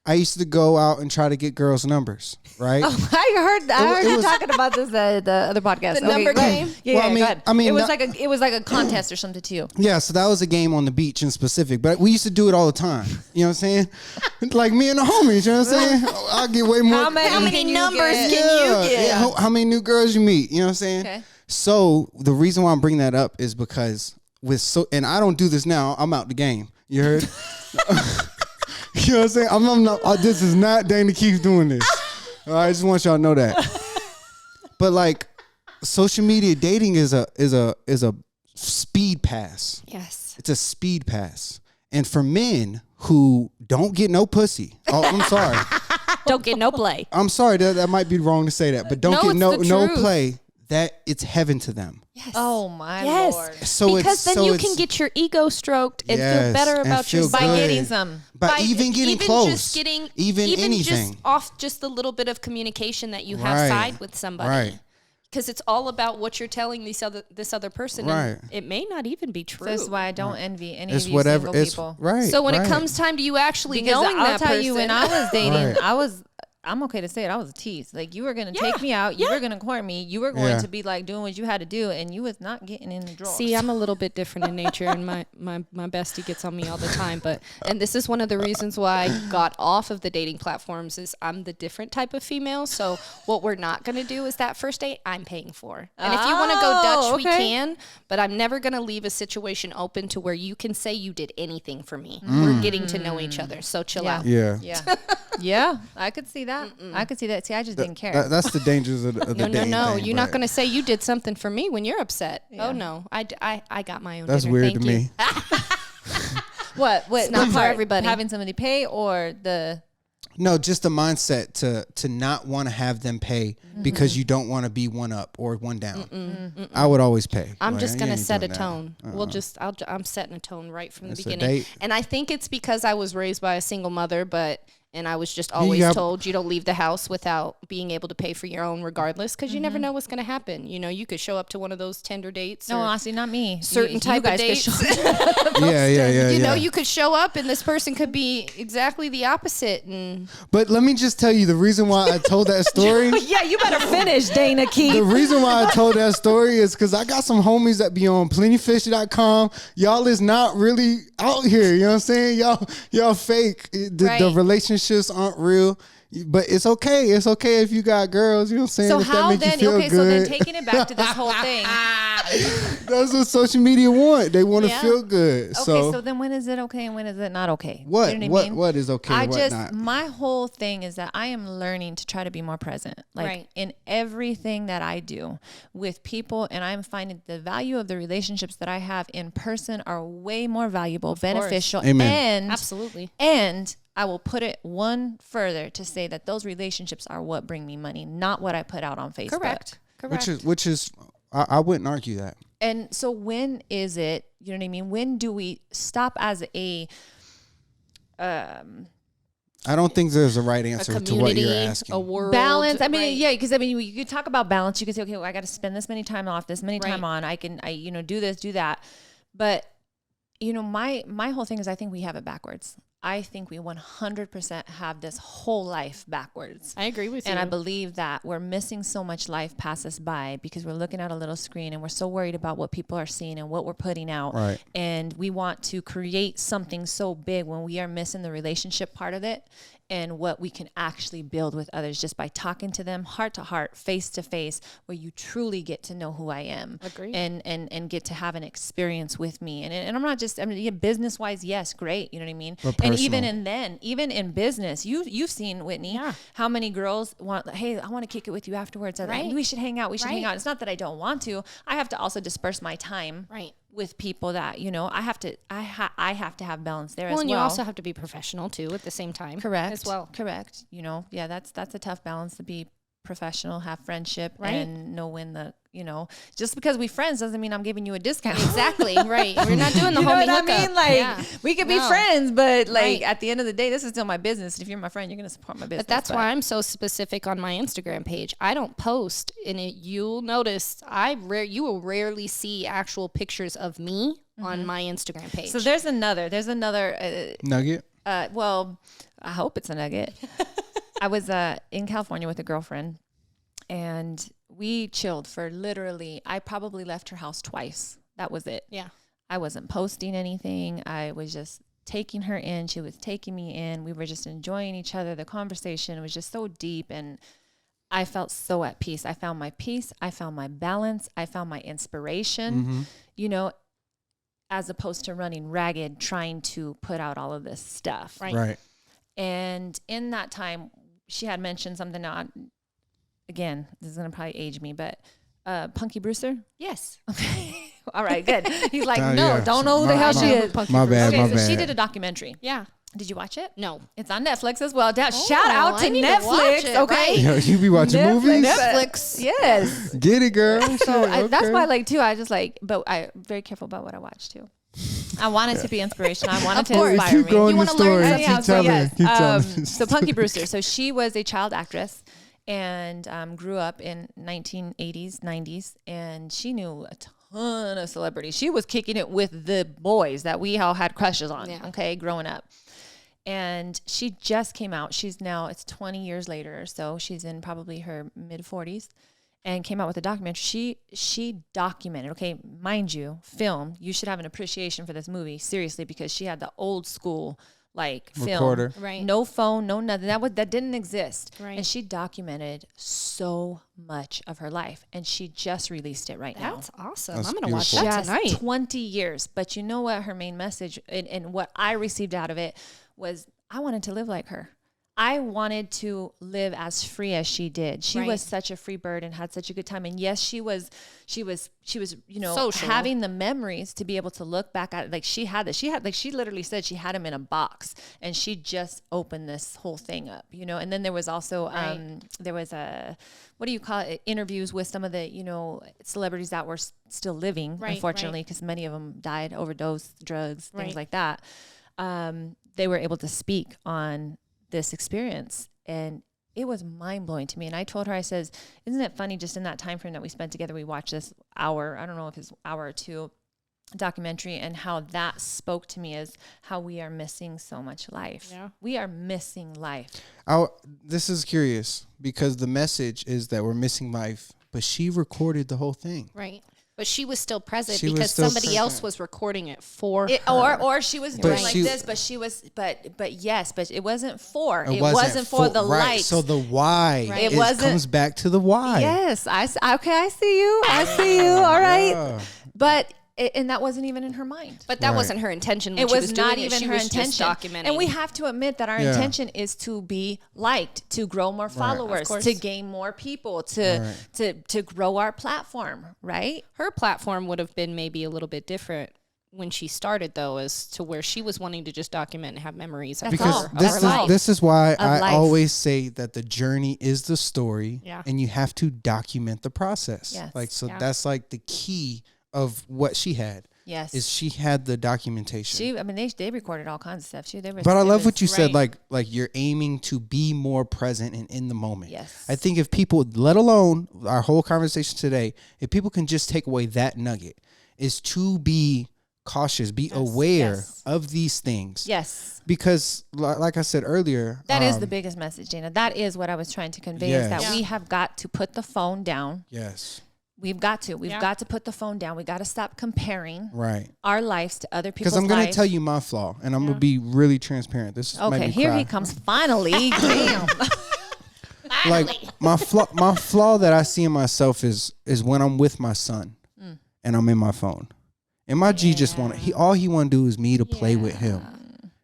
I used to go out and try to get girls' numbers, right? I heard it you was- talking about this the other podcast. The number go ahead. game? Yeah, Well, go ahead. I mean, it was not- like a contest or something too. Yeah, so that was a game on the beach in specific, but we used to do it all the time. You know what I'm saying? Like me and the homies, you know what I'm saying? I'll get way more. How many many can you numbers get? can you get? Yeah, how many new girls you meet? You know what I'm saying? Okay. So the reason why I'm bringing that up is because and I don't do this now. I'm out the game. You heard? You know what I'm saying? I'm not. This is not Dana Keith doing this. All right, I just want y'all to know that. But like, social media dating is a speed pass. Yes. It's a speed pass. And for men who don't get no pussy, I'm sorry. Don't get no play. I'm sorry that might be wrong to say that, but don't No, get it's the no truth. play. That it's heaven to them. Yes. Oh my Yes. Lord! So because then you it's- can get your ego stroked and Yes, feel better and about feel yourself. By good. getting some. By even getting close, just getting even anything, just off just the little bit of communication that you have Right. side with somebody. Right. Because it's all about what you're telling this other person. Right. And it may not even be true. So that's why I don't envy any It's of you whatever. single It's people. right. So when right. it comes time to you actually Because knowing I'll that tell person, you, when I was dating, Right. I'm okay to say it. I was a tease. Like, you were gonna Yeah, take me out, you yeah. were gonna court me, you were going Yeah. to be like doing what you had to do, and you was not getting in the drawer. See, I'm a little bit different in nature, and my bestie gets on me all the time. And this is one of the reasons why I got off of the dating platforms is I'm the different type of female. So what we're not going to do is that first date I'm paying for. And if you want to go Dutch, we okay. can. But I'm never going to leave a situation open to where you can say you did anything for me. We're getting to know each other. So chill out. Yeah. yeah, yeah, I could see that. I could see that. See, I just didn't care. That's the dangers of the No, dating no. thing, You're not but going to say you did something for me when you're upset. Yeah. Oh, no. I got my own That's dinner. weird Thank to you. me. What? It's not for part? everybody. Having somebody pay or the No, just the mindset to not want to have them pay because you don't want to be one up or one down. I would always pay. I'm Like, just you gonna ain't set a doing that. tone. I'm setting a tone right from the It's a beginning. date. And I think it's because I was raised by a single mother, and I was just always have- told you don't leave the house without being able to pay for your own regardless, because you never know what's gonna happen. You know, you could show up to one of those Tinder dates. no, or honestly, not me. certain type of guys could dates. show- Yeah. You know, you could show up and this person could be exactly the opposite. And But let me just tell you the reason why I told that story. yeah, you better finish, Dana Keith. The reason why I told that story is because I got some homies that be on plentyfish.com. Y'all is not really out here. You know what I'm saying? Y'all fake. The Right. relationships aren't real. But it's okay. It's okay if you got girls. You know what I'm saying? So if that how make then? you feel Okay, so then good. taking it back to this whole thing. That's what social media want. They want to Yeah. feel good. Okay, So, so then when is it okay and when is it not okay? what? You know what I mean? What is okay? I what just not? my whole thing is that I am learning to try to be more present, like Right. in everything that I do with people, and I'm finding the value of the relationships that I have in person are way more valuable, beneficial, Amen. and absolutely. and I will put it one further to say that those relationships are what bring me money, not what I put out on Facebook. Correct. Which is I wouldn't argue that. And so when is it, you know what I mean? When do we stop as a I don't think there's a right answer to what you're asking. A world, balance. I mean, right? yeah, because I mean, you could talk about balance. You could say, okay, well, I got to spend this many time off, this many time on. I do this, do that. But my whole thing is, I think we have it backwards. I think we 100% have this whole life backwards. I agree with you. And I believe that we're missing so much life pass us by because we're looking at a little screen and we're so worried about what people are seeing and what we're putting out. Right. And we want to create something so big when we are missing the relationship part of it and what we can actually build with others just by talking to them heart to heart, face to face, where you truly get to know who I am. Agreed. And get to have an experience with me. And I'm not just, business wise, yes, great. You know what I mean? But and personal. even in business, you've seen, Whitney, how many girls want, hey, I want to kick it with you afterwards. Right. We should hang out. We should hang out. It's not that I don't want to. I have to also disperse my time. Right. With people that, I have to have balance there as well. And you also have to be professional too at the same time. Correct. As well. Correct. That's a tough balance to be professional, have friendship, and know when just because we friends doesn't mean I'm giving you a discount. Exactly. Right. We're not doing the homie hookup. I mean? We could be friends, but at the end of the day, this is still my business. If you're my friend, you're going to support my business. But that's why I'm so specific on my Instagram page. I don't post in it. You'll notice you will rarely see actual pictures of me on my Instagram page. So there's another nugget. Well, I hope it's a nugget. I was in California with a girlfriend, and we chilled for I probably left her house twice. That was it. Yeah. I wasn't posting anything. I was just taking her in. She was taking me in. We were just enjoying each other. The conversation was just so deep, and I felt so at peace. I found my peace. I found my balance. I found my inspiration, as opposed to running ragged, trying to put out all of this stuff. Right. And in that time, she had mentioned something. Again, this is going to probably age me, but Punky Brewster? Yes. Okay. All right, good. He's like, yeah. don't know who the hell she is. My bad, okay, my so bad. she did a documentary. Yeah. Did you watch it? No. It's on Netflix as well. Shout out to I need to watch Netflix. it, Okay. right? Yo, you be watching movies? Netflix. Yes. Get it, girl. So Shit, that's okay. why, too, I just but I'm very careful about what I watch, too. I wanted to be inspirational. I wanted to course. inspire me. Keep going You the wanna learn story. Anyhow, Keep so telling. yes. Keep telling. So Punky Brewster. So she was a child actress and grew up in 1980s, 90s, and she knew a ton of celebrities. She was kicking it with the boys that we all had crushes on, growing up. And she just came out. It's 20 years later or so. She's in probably her mid-40s. And came out with a documentary. She documented, mind you, film. You should have an appreciation for this movie, seriously, because she had the old school film. Recorder. Right. No phone, no nothing. That didn't exist. Right. And she documented so much of her life. And she just released it right now. That's awesome. That's I'm going to watch beautiful. that Just tonight. 20 years. But you know what her main message and what I received out of it was I wanted to live like her. I wanted to live as free as she did. She was such a free bird and had such a good time. And yes, she was, Social. having the memories to be able to look back at it. Like she had this. She literally said she had them in a box and she just opened this whole thing up, And then there was also, there was what do you call it? Interviews with some of the, celebrities that were still living, unfortunately, because many of them died, overdose, drugs, things like that. They were able to speak on this experience, and it was mind-blowing to me. And I told her, I says, isn't it funny, just in that time frame that we spent together, we watched this hour, I don't know if it's hour or two documentary, and how that spoke to me is how we are missing so much life. We are missing life. This is curious because the message is that we're missing life, but she recorded the whole thing. Right. But she was still present She was because still somebody else was recording it for it, her. or she was doing this, but she was, but it wasn't for, it wasn't for the light. So the why, it comes back to the why. Yes. I see you. I see you. All right. Yeah. But, and that wasn't even in her mind. But that wasn't her intention when it she was not doing even She her was intention. Just documenting. And we have to admit that our intention is to be liked, to grow more followers, to gain more people, to grow our platform, right? Her platform would have been maybe a little bit different when she started, though, as to where she was wanting to just document and have memories of this is why I life. always say that the journey is the story, and you have to document the process. Yes. That's like the key of what she had. Yes. is she had the documentation. I mean, they recorded all kinds of stuff. But I love what you said, like you're aiming to be more present and in the moment. Yes. I think if people, let alone our whole conversation today, if people can just take away that nugget, is to be cautious, be aware of these things. Yes. Because like I said earlier, that is the biggest message, Dana. That is what I was trying to convey, is that we have got to put the phone down. Yes. We've got to put the phone down. We got to stop comparing our lives to other people's lives. Because I'm going to tell you my flaw, and I'm going to be really transparent. This is okay. Here he comes. Finally, damn. Like my flaw that I see in myself is when I'm with my son and I'm in my phone, and my G just all he want to do is me to play with him,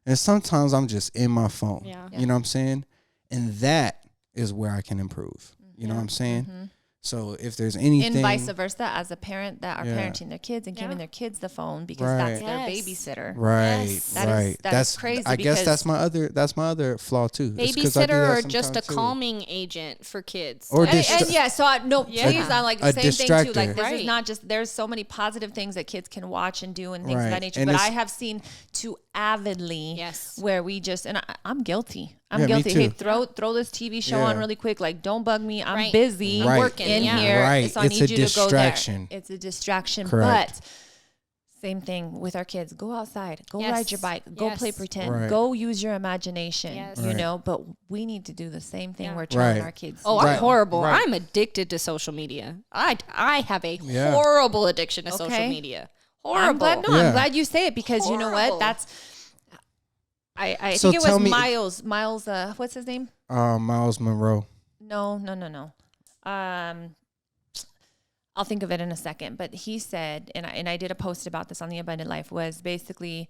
and sometimes I'm just in my phone. You know what I'm saying? And that is where I can improve. You know what I'm saying? Mm-hmm. So if there's anything, and vice versa, as a parent that are parenting their kids and giving their kids the phone because that's their babysitter. Right, that's crazy. I guess that's my other flaw too. Babysitter or just a calming agent for kids. Or please, I like the same thing too. Like this is not just. There's so many positive things that kids can watch and do and things of that nature. And but I have seen too avidly where we just, and I'm guilty. I'm guilty. Hey, throw this TV show on really quick. Like, don't bug me. I'm busy. I'm working in here. Right. So I need you to go there. It's a distraction. Correct. But same thing with our kids. Go outside. Go ride your bike. Go play pretend. Go use your imagination. You know, but we need to do the same thing we're telling our kids. Oh, I'm horrible. I'm addicted to social media. I have a horrible addiction to social media. Horrible. I'm glad you say it because you know what? That's I think it was Miles. Miles, what's his name? Miles Monroe. No. I'll think of it in a second. But he said, and I did a post about this on The Abundant Life, was basically,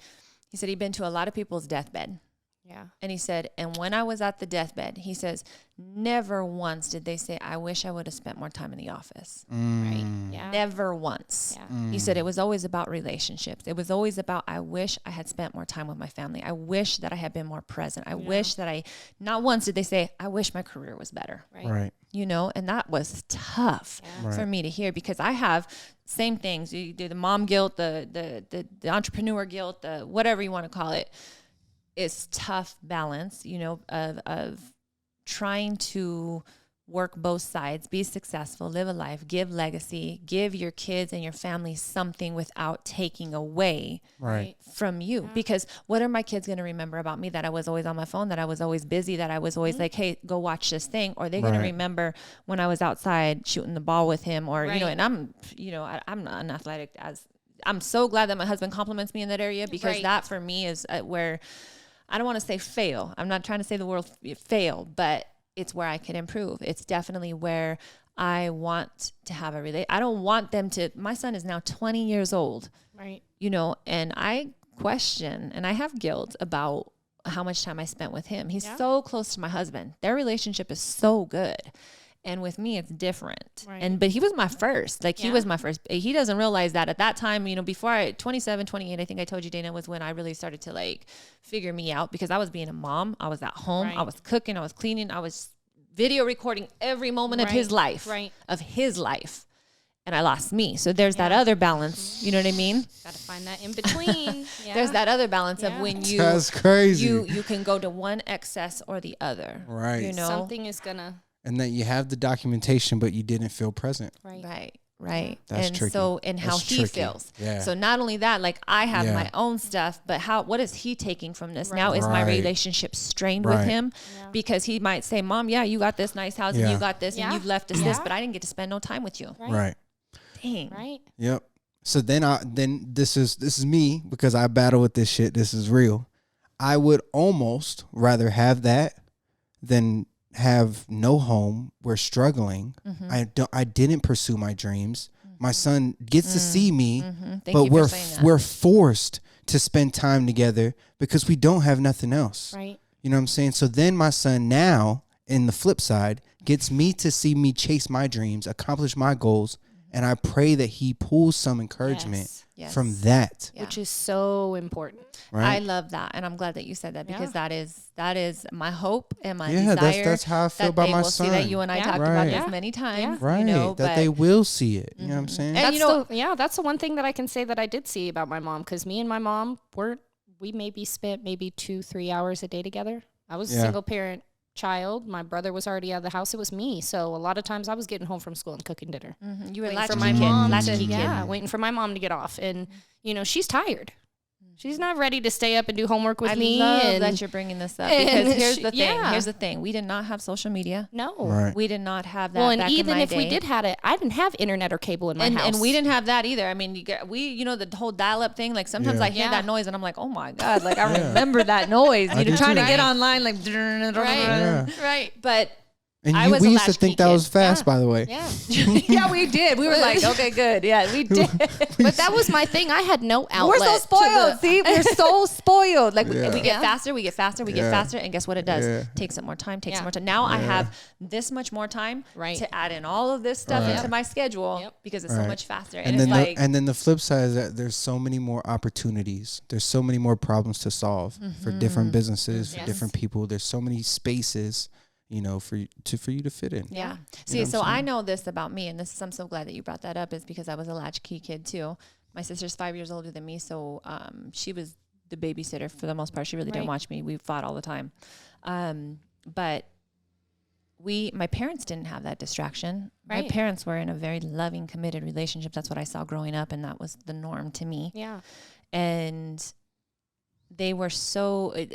he said he'd been to a lot of people's deathbed. Yeah. And he said, and when I was at the deathbed, he says, never once did they say, I wish I would have spent more time in the office. Right. Yeah. Never once. Yeah. He said it was always about relationships. It was always about, I wish I had spent more time with my family. I wish that I had been more present. I wish that not once did they say, I wish my career was better. Right. You know, and that was tough for me to hear because I have same things. You do the mom guilt, the entrepreneur guilt, the whatever you want to call it. It's tough balance, you know, of trying to work both sides, be successful, live a life, give legacy, give your kids and your family something without taking away from you. Yeah. Because what are my kids going to remember about me? That I was always on my phone, that I was always busy, that I was always like, hey, go watch this thing. Or they're going to remember when I was outside shooting the ball with him or, you know, and I'm not an athletic I'm so glad that my husband compliments me in that area because that for me is where I don't want to say fail. I'm not trying to say the word fail, but it's where I can improve. It's definitely where I want to have I don't want them to, my son is now 20 years old, right? You know, and I question and I have guilt about how much time I spent with him. He's so close to my husband. Their relationship is so good. And with me, it's different. Right. But he was my first. Like, he was my first. He doesn't realize that at that time, you know, before 27, 28, I think I told you, Dana, was when I really started to, like, figure me out. Because I was being a mom. I was at home. I was cooking. I was cleaning. I was video recording every moment of his life. Of his life. And I lost me. So there's that other balance. You know what I mean? Got to find that in between. There's that other balance of when you... That's crazy. You can go to one excess or the other. Right. You know? Something is going to... And that you have the documentation, but you didn't feel present. Right. That's tricky. So, and how he feels. Yeah. So not only that, like I have my own stuff, but what is he taking from this? Now is my relationship strained with him because he might say, Mom, you got this nice house and you got this and you've left us this, but I didn't get to spend no time with you. Right. Dang. Right. Yep. So then this is me because I battle with this shit. This is real. I would almost rather have that than have no home. We're struggling. I didn't pursue my dreams. My son gets to see me, but we're forced to spend time together because we don't have nothing else. Right. You know what I'm saying? So then my son now, in the flip side, gets me to see me chase my dreams, accomplish my goals, And I pray that he pulls some encouragement from that. Which is so important. Right? I love that. And I'm glad that you said that because that is my hope and my desire. That's how I feel about my son. See that you and I talked about this many times. Right. That they will see it. You know what I'm saying? And that's the one thing that I can say that I did see about my mom, because me and my mom we maybe spent 2-3 hours a day together. I was a single parent child. My brother was already out of the house. It was me. So a lot of times I was getting home from school and cooking dinner. You were waiting for my mom waiting for my mom to get off. And, she's tired. She's not ready to stay up and do homework with me. I love that you're bringing this up because here's the thing. Here's the thing. We did not have social media. No. Right. We did not have that. Well, and back even in my if we did have it, I didn't have internet or cable in my house. And we didn't have that either. I mean, the whole dial-up thing. Like sometimes I hear that noise and I'm like, oh my god! Like I remember that noise. Trying to get online, like right. But And we used to think that was fast, by the way. Yeah. Yeah, we did. We were like, okay, good. Yeah, we did. But that was my thing. I had no outlet. We're so spoiled. See, we're so spoiled. Like we get faster, we get faster. And guess what it does? Yeah. Takes up more time, more time. Now I have this much more time to add in all of this stuff into my schedule because it's so much faster. And then the flip side is that there's so many more opportunities. There's so many more problems to solve for different businesses, for different people. There's so many spaces, for you to fit in. Yeah. See, so I know this about me, and I'm so glad that you brought that up, is because I was a latchkey kid too. My sister's 5 years older than me, so she was the babysitter for the most part. She really didn't watch me. We fought all the time. But my parents didn't have that distraction. Right. My parents were in a very loving, committed relationship. That's what I saw growing up, and that was the norm to me. Yeah. And they were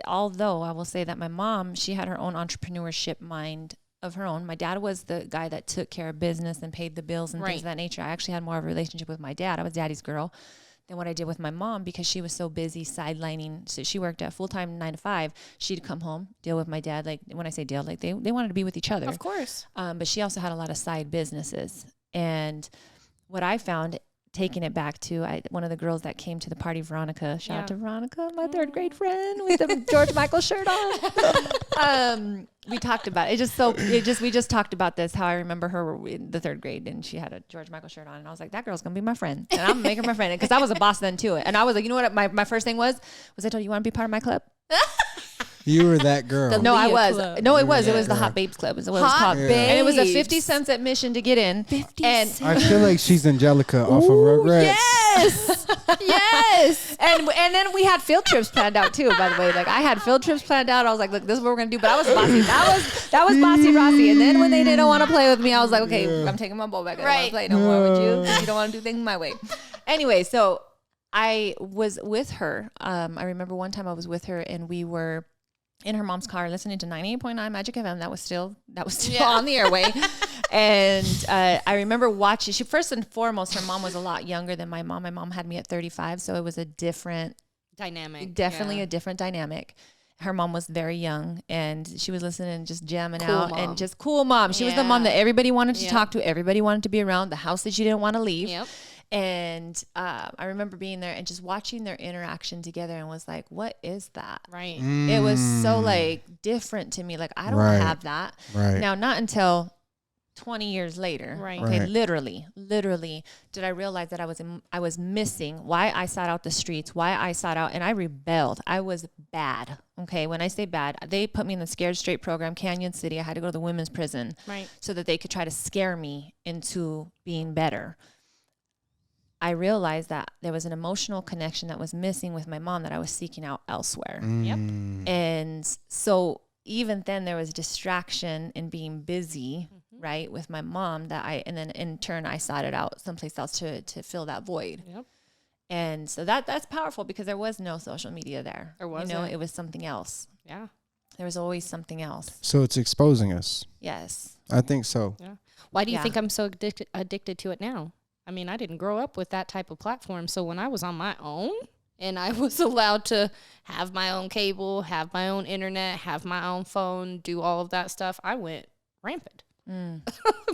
although I will say that my mom, she had her own entrepreneurship mind of her own. My dad was the guy that took care of business and paid the bills and things of that nature. I actually had more of a relationship with my dad. I was daddy's girl than what I did with my mom because she was so busy sidelining. So she worked at full-time 9 to 5. She'd come home, deal with my dad. Like when I say deal, like they wanted to be with each other. Of course. But she also had a lot of side businesses. And what I found, taking it back to one of the girls that came to the party, Veronica. Shout out to Veronica, my third grade friend with the George Michael shirt on. We talked about it. We just talked about this. How I remember her in the third grade, and she had a George Michael shirt on, and I was like, that girl's gonna be my friend, and I'm gonna make her my friend because I was a boss then too. And I was like, you know what? My first thing was I told you want to be part of my club. You were that girl. No, I was. Club. No, it was. It was the Hot Babes Club. Is what it was called. Babes. And it was a 50 cents admission to get in. 50 cents. I feel like she's Angelica off of Rugrats. Yes. Yes. And then we had field trips planned out too, by the way. Like I had field trips planned out. I was like, look, this is what we're going to do. But I was bossy. That was bossy. And then when they didn't want to play with me, I was like, okay, I'm taking my ball back. I don't want to play no more with you because you don't want to do things my way. Anyway, so I was with her. I remember one time I was with her and we were in her mom's car listening to 98.9 Magic FM. That was still on the airway. And I remember watching, first and foremost, her mom was a lot younger than my mom. My mom had me at 35. So it was a different dynamic. Definitely a different dynamic. Her mom was very young and she was listening and just jamming out and just cool mom. She was the mom that everybody wanted to talk to. Everybody wanted to be around, the house that she didn't want to leave. Yep. And I remember being there and just watching their interaction together and was like, what is that? Right. It was so like different to me. Like, I don't have that. Right. Now, not until 20 years later. Right. Okay. Right. Literally did I realize that I was missing why I sought out the streets, why I sought out, and I rebelled. I was bad. Okay. When I say bad, they put me in the Scared Straight program, Canyon City. I had to go to the women's prison so that they could try to scare me into being better. I realized that there was an emotional connection that was missing with my mom that I was seeking out elsewhere. Yep. And so even then there was distraction in being busy, right, with my mom and then in turn I sought it out someplace else to fill that void. Yep. And so that's powerful because there was no social media there. There wasn't. You know, it was something else. Yeah. There was always something else. So it's exposing us. Yes. I think so. Yeah. Why do you think I'm so addicted to it now? I mean, I didn't grow up with that type of platform. So when I was on my own and I was allowed to have my own cable, have my own internet, have my own phone, do all of that stuff, I went rampant.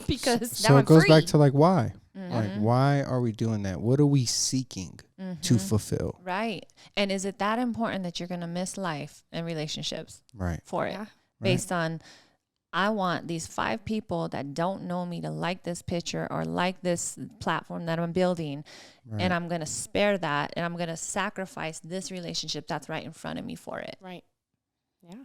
Because so now I'm it goes free. back to like why? Like why are we doing that? What are we seeking to fulfill? Right. And is it that important that you're going to miss life and relationships Right. for it? Yeah. Based on I want these 5 people that don't know me to like this picture or like this platform that I'm building. Right. And I'm going to spare that. And I'm going to sacrifice this relationship that's right in front of me for it. Right. Yeah.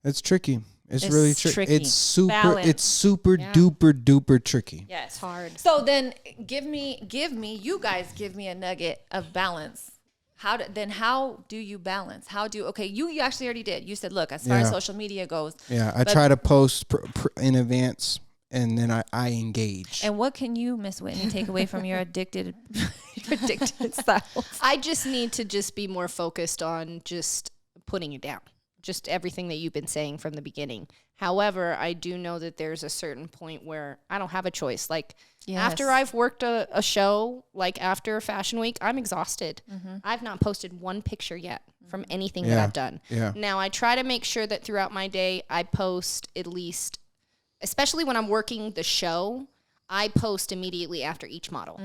It's tricky. It's really tricky. It's super, Balance. it's super duper duper tricky. Yeah, it's hard. So then you guys give me a nugget of balance. How do you balance? Okay, you actually already did. You said, look, as far as social media goes. Yeah, I try to post in advance, and then I engage. And what can you, Miss Whitney, take away from your addicted style? I just need to just be more focused on just putting it down. Just everything that you've been saying from the beginning. However, I do know that there's a certain point where I don't have a choice. Like after I've worked a show, like after Fashion Week, I'm exhausted. Mm-hmm. I've not posted one picture yet from anything that I've done. Yeah. Now I try to make sure that throughout my day, I post at least, especially when I'm working the show, I post immediately after each model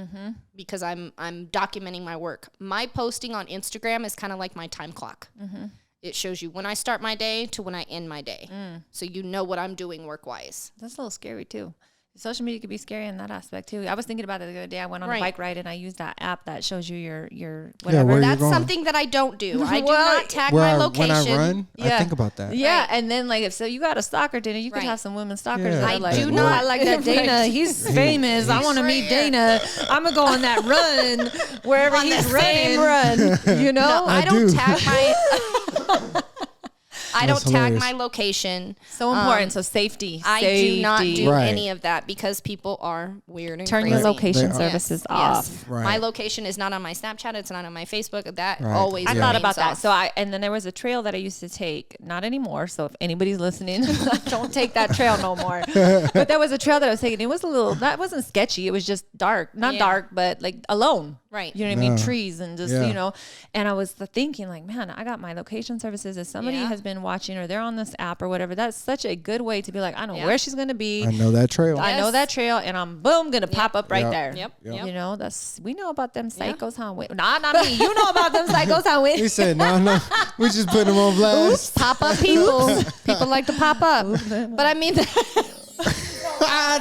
because I'm documenting my work. My posting on Instagram is kind of like my time clock. Mm-hmm. It shows you when I start my day to when I end my day. So you know what I'm doing work-wise. That's a little scary, too. Social media could be scary in that aspect, too. I was thinking about it the other day. I went on a bike ride, and I used that app that shows you your whatever. That's something that I don't do. I do not tag my location. When I run, I think about that. Yeah, and then, like, if you got a stalker dinner, you could have some women stalkers. I do not. I like that Dana. He's famous. I want to meet Dana. I'm going to go on that run wherever he's running. You know? No, I don't tag my... I don't tag my location. So important. So safety. I do not do any of that because people are weird and Turn crazy. your location services off. Yes. Right. My location is not on my Snapchat. It's not on my Facebook. That always I thought about that. So and then there was a trail that I used to take. Not anymore. So if anybody's listening, don't take that trail no more. But there was a trail that I was taking. It was that wasn't sketchy. It was just dark. Not dark, but like alone. Right. You know what I mean? Trees and just, you know. And I was thinking like, man, I got my location services. If somebody has been watching or they're on this app or whatever, that's such a good way to be like, I know where she's going to be. I know that trail. I know that trail, and I'm going to pop up right there. Yep. You know, we know about them psychos, huh? Not me. You know about them psychos, huh? He said, no. We just put them on blast. Pop up people. People like to pop up. But I mean...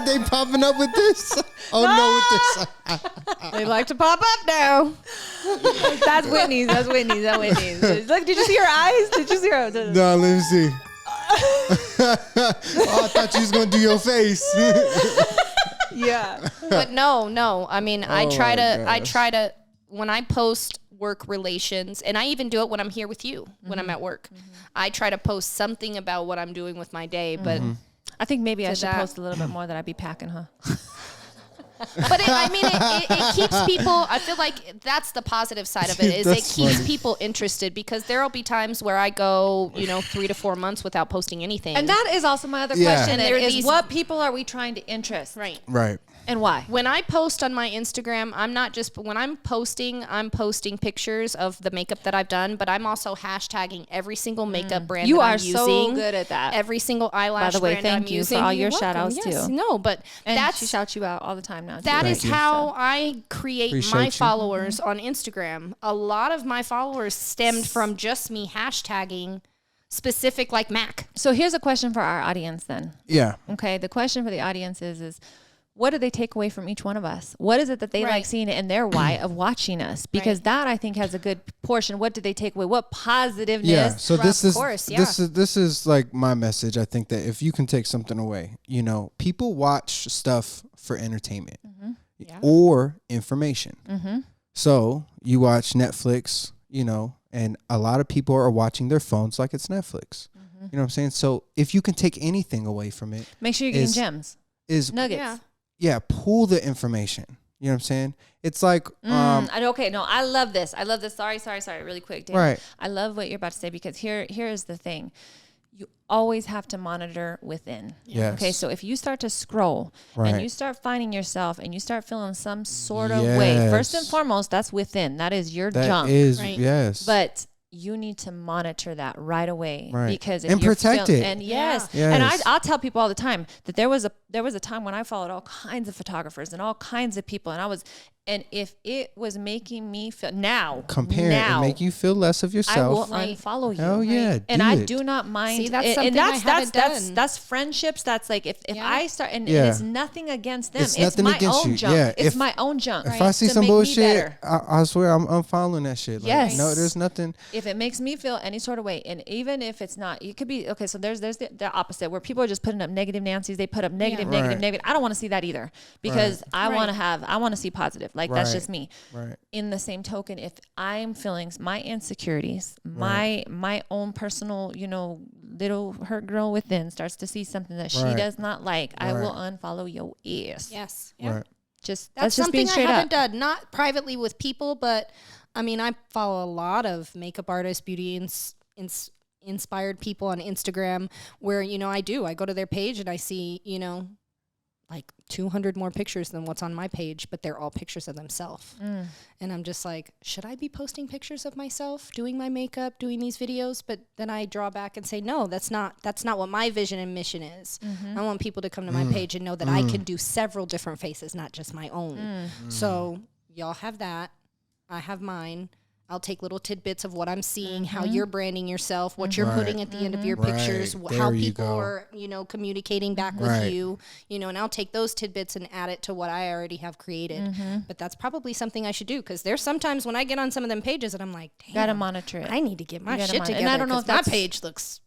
They popping up with this? Oh, no, with this. They like to pop up now. That's Whitney's. Look, did you see her eyes? Did you see her? No, let me see. I thought you was going to do your face. Yeah. But no. I mean, I try to, when I post work relations, and I even do it when I'm here with you, when I'm at work, I try to post something about what I'm doing with my day, but... I think maybe I should post a little bit more that I'd be packing, huh? But it keeps people, I feel like that's the positive side of it, is it keeps people interested, because there will be times where I go, 3 to 4 months without posting anything. And that is also my other question. And what people are we trying to interest? Right. And why? When I post on my Instagram, when I'm posting pictures of the makeup that I've done, but I'm also hashtagging every single makeup brand that I'm using. You are so good at that. Every single eyelash brand I'm using. By the way, thank you for all your shout outs too. No, but she shouts you out all the time now. That is how I create my followers on Instagram. A lot of my followers stemmed from just me hashtagging specific like Mac. So here's a question for our audience then. Yeah. Okay. The question for the audience is what do they take away from each one of us? What is it that they like seeing and their why of watching us? Because that I think has a good portion. What did they take away? What positiveness? Yeah. So this is like my message. I think that if you can take something away, people watch stuff for entertainment or information. Mm-hmm. So you watch Netflix, and a lot of people are watching their phones like it's Netflix. Mm-hmm. You know what I'm saying? So if you can take anything away from it, make sure you're getting gems. Nuggets. Yeah, pull the information. You know what I'm saying? It's like I love this. Sorry, really quick, Dave. Right. I love what you're about to say, because here is the thing. You always have to monitor within. Yes. Okay, so if you start to scroll and you start finding yourself and you start feeling some sort of way, first and foremost, that's within. That is your junk. Yes. But you need to monitor that right away, because and protect it. And and I'll tell people all the time that there was a time when I followed all kinds of photographers and all kinds of people, and I was And if it was making me feel compare and make you feel less of yourself, I will unfollow you. Hell yeah, and I do not mind. See, that's something I haven't done. That's friendships. That's like if I start and it's nothing against them. It's my own junk. Yeah, it's my own junk. If I see some bullshit, I swear I'm unfollowing that shit. Like, yes. No, there's nothing. If it makes me feel any sort of way, and even if it's not, it could be okay. So there's the opposite where people are just putting up negative Nancy's. They put up negative. I don't want to see that either because I want to see positive. Like that's just me. Right. In the same token, if I'm feeling my insecurities, my own personal, little hurt girl within starts to see something that she does not like, I will unfollow your ass. Yes. Yeah. Right. That's just being straight I haven't done, not privately with people, but I mean, I follow a lot of makeup artists, beauty inspired people on Instagram where, I go to their page and I see, like 200 more pictures than what's on my page, but they're all pictures of themselves. And I'm just like, should I be posting pictures of myself, doing my makeup, doing these videos? But then I draw back and say, no, that's not what my vision and mission is. I want people to come to my page and know that I can do several different faces, not just my own. So y'all have that. I have mine. I'll take little tidbits of what I'm seeing, how you're branding yourself, what you're putting at the end of your pictures, how people are, communicating back with you, and I'll take those tidbits and add it to what I already have created. But that's probably something I should do because there's sometimes when I get on some of them pages and I'm like, damn, gotta monitor it. I need to get my shit together. And I don't know if my page looks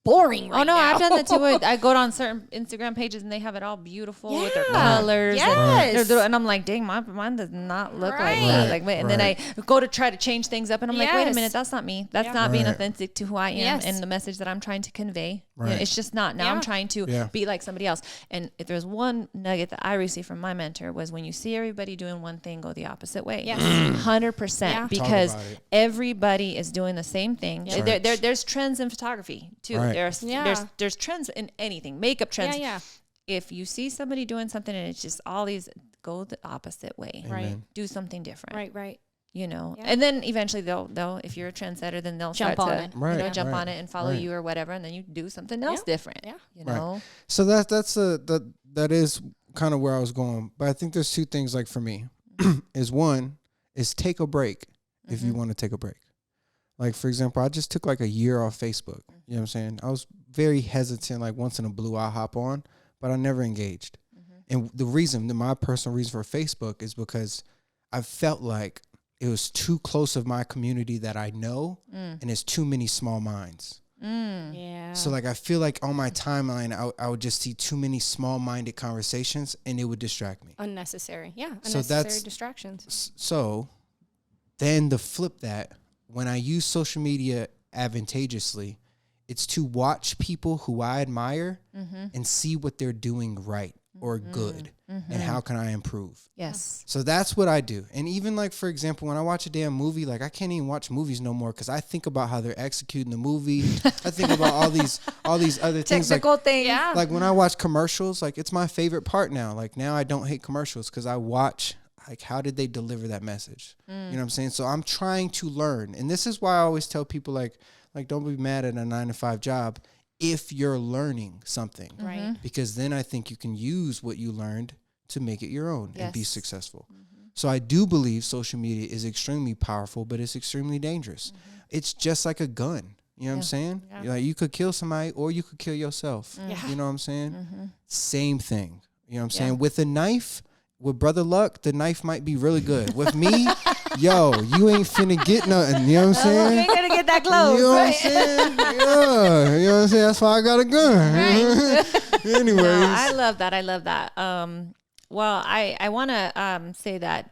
boring right now. I've done that too. I go on certain Instagram pages and they have it all beautiful with their colors. Yes. And I'm like, dang, mine does not look like that. Like, and then I go to try to change things up and I'm like, wait a minute, that's not me. That's not being authentic to who I am and the message that I'm trying to convey. It's just not. Now I'm trying to be like somebody else. And if there's one nugget that I received from my mentor was when you see everybody doing one thing, go the opposite way. Yes. 100%. Because everybody is doing the same thing. There's trends in photography too. There's trends in anything, makeup trends. If you see somebody doing something and it's just all these, go the opposite way. Right. Do something different. Right. And then eventually they'll if you're a trendsetter, then they'll jump start on to it. jump on it and follow you or whatever, and then you do something else different. So that is kind of where I was going, but I think there's two things. Like for me, is take a break if you want to take a break. Like, for example, I just took like a year off Facebook. You know what I'm saying? I was very hesitant, like once in a blue I'll hop on, but I never engaged. And my personal reason for Facebook is because I felt like it was too close of my community that I know, and it's too many small minds. So like, I feel like on my timeline, I would just see too many small-minded conversations and it would distract me. Unnecessary. Unnecessary distractions. So then to flip that, when I use social media advantageously, it's to watch people who I admire and see what they're doing right or good and how can I improve. Yes. So that's what I do. And even like, for example, when I watch a damn movie, like I can't even watch movies no more because I think about how they're executing the movie. I think about all these other things. Technical things. Yeah. Like when I watch commercials, like it's my favorite part now. Like now I don't hate commercials because I watch like how did they deliver that message? You know what I'm saying? So I'm trying to learn. And this is why I always tell people like don't be mad at a 9-to-5 job if you're learning something. Right. Because then I think you can use what you learned to make it your own and be successful. So I do believe social media is extremely powerful, but it's extremely dangerous. It's just like a gun. You know what I'm saying? Like you could kill somebody or you could kill yourself. You know what I'm saying? Same thing. You know what I'm saying? With a knife, with Brother Luck, the knife might be really good. With me, yo, you ain't finna get nothing. You know what I'm saying? You ain't gonna get that close. You know what I'm saying? Yeah. You know what I'm saying? That's why I got a gun. Anyways. No, I love that. Well, I want to say that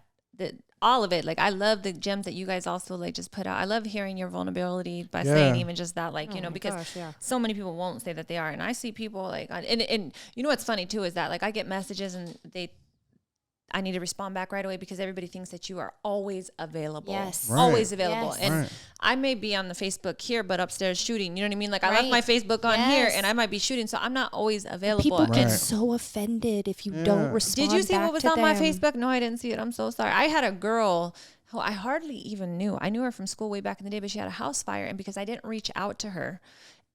all of it, like I love the gems that you guys also like just put out. I love hearing your vulnerability by saying even just that, like, because so many people won't say that they are. And I see people like, and you know what's funny too is that like I get messages and I need to respond back right away because everybody thinks that you are always available. Yes. Right. Always available. Yes. And I may be on the Facebook here, but upstairs shooting. You know what I mean? Like I left my Facebook on here and I might be shooting. So I'm not always available. People get so offended if you don't respond. Did you see back what was to on them. my Facebook? No, I didn't see it. I'm so sorry. I had a girl who I hardly even knew. I knew her from school way back in the day, but she had a house fire. And because I didn't reach out to her.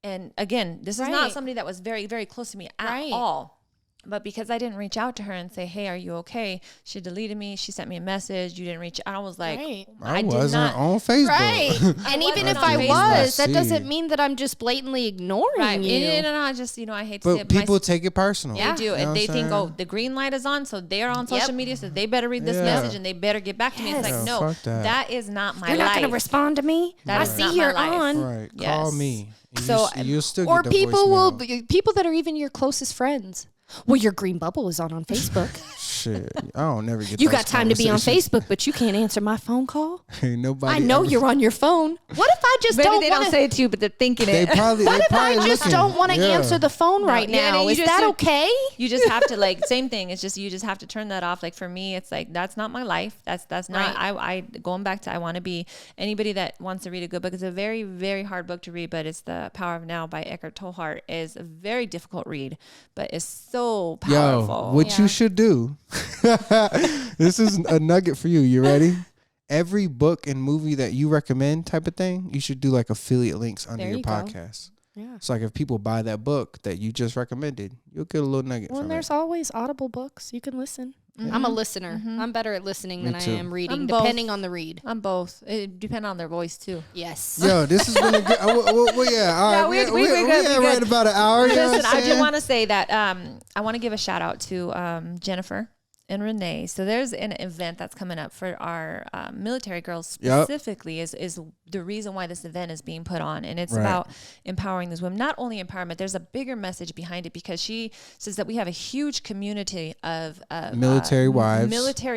And again, this is not somebody that was very, very close to me at all. But because I didn't reach out to her and say, hey, are you okay? She deleted me. She sent me a message. You didn't reach out. I was like, I wasn't on Facebook. Right. And even if I was, that doesn't mean that I'm just blatantly ignoring you. No, I just, I hate to say it. But people take it personal. They do. And they think, the green light is on, so they're on social media, so they better read this message and they better get back to me. It's like, no, that is not my life. You're not going to respond to me? I see you're on. Right. Yes. Call me. So you'll still get the voicemail. People that are even your closest friends. Well, your green bubble is on Facebook. Shit, I don't never get. You got time to be on Facebook, but you can't answer my phone call. Ain't nobody. I know you're on your phone. What if I just don't? Maybe they don't say it to you, but they're thinking it. What if I just don't want to answer the phone right now? Is that okay? You just have to same thing. It's just you just have to turn that off. Like for me, it's like that's not my life. That's not. I going back to I want to be anybody that wants to read a good book. It's a very very hard book to read, but it's The Power of Now by Eckhart Tolle. Is a very difficult read, but it's so powerful. Yo, what you should do. This is a nugget for you. You ready? Every book and movie that you recommend type of thing, you should do like affiliate links under your podcast. Yeah. So like if people buy that book that you just recommended, you'll get a little nugget from it. There's always Audible books. You can listen. Mm-hmm. I'm a listener. Mm-hmm. I'm better at listening than I am reading, depending on the read. I'm both. It depends on their voice too. Yes. Yo, this has been a good. Well, yeah. All right. We're right about an hour. Listen, I do want to say that I want to give a shout out to Jennifer and Renee. So there's an event that's coming up for our military girls specifically is the reason why this event is being put on. And it's about empowering these women. Not only empowerment, there's a bigger message behind it because she says that we have a huge community of military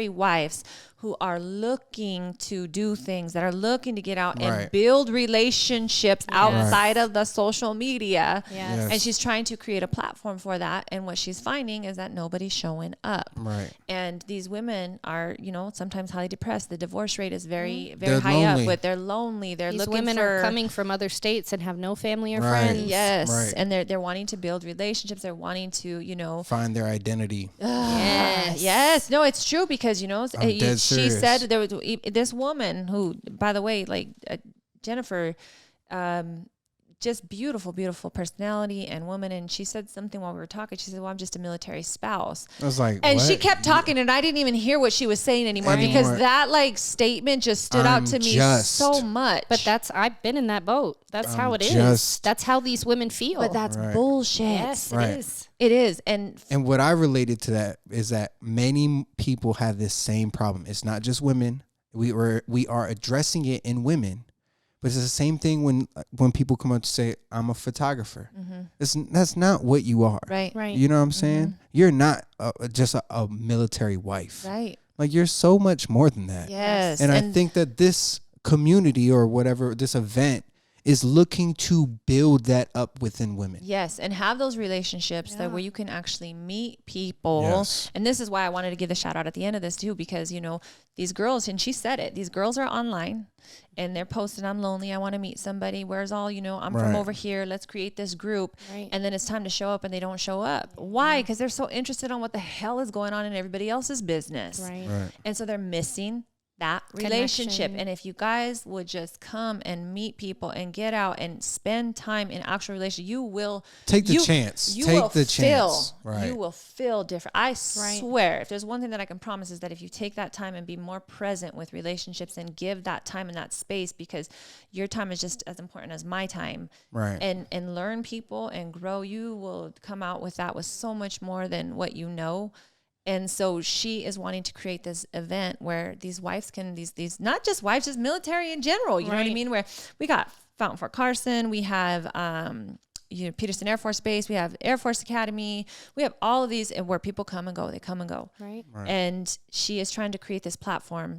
wives who are looking to do things, that are looking to get out and build relationships outside of the social media. Yes. And she's trying to create a platform for that. And what she's finding is that nobody's showing up. Right. And these women are, sometimes highly depressed. The divorce rate is very, very high up, but they're lonely. These women are coming from other states and have no family or friends. Yes. Right. And they're wanting to build relationships. They're wanting to, find their identity. Yes. No, it's true because, she said there was this woman who, by the way, Jennifer, just beautiful personality and woman. And she said something while we were talking. She said, well, I'm just a military spouse. I was like, and she kept talking and I didn't even hear what she was saying anymore. Because that statement just stood out to me so much. But I've been in that boat. That's how it is. That's how these women feel. But that's bullshit. Yes, it is. It is. And what I related to that is that many people have this same problem. It's not just women. We are addressing it in women. But it's the same thing when people come up to say, I'm a photographer. Mm-hmm. That's not what you are. Right. You know what I'm saying? Mm-hmm. You're not just a military wife. Right. Like you're so much more than that. Yes. And I think that this community or whatever, this event is looking to build that up within women. Yes, and have those relationships that where you can actually meet people. Yes. And this is why I wanted to give the shout out at the end of this too, because these girls, and she said it, these girls are online and they're posting, I'm lonely, I want to meet somebody, where's all, I'm from over here, let's create this group. Right. And then it's time to show up and they don't show up. Why? Because they're so interested on what the hell is going on in everybody else's business. Right. And so they're missing that relationship. Connection. And if you guys would just come and meet people and get out and spend time in actual relationship, you will take the chance. You will feel different. I swear, if there's one thing that I can promise is that if you take that time and be more present with relationships and give that time and that space, because your time is just as important as my time, and learn people and grow, you will come out with so much more than what you know. And so she is wanting to create this event where these wives can, these not just wives, just military in general, you know what I mean? Where we got Fountain Fort Carson, we have Peterson Air Force Base, we have Air Force Academy, we have all of these where people come and go, they come and go. Right. And she is trying to create this platform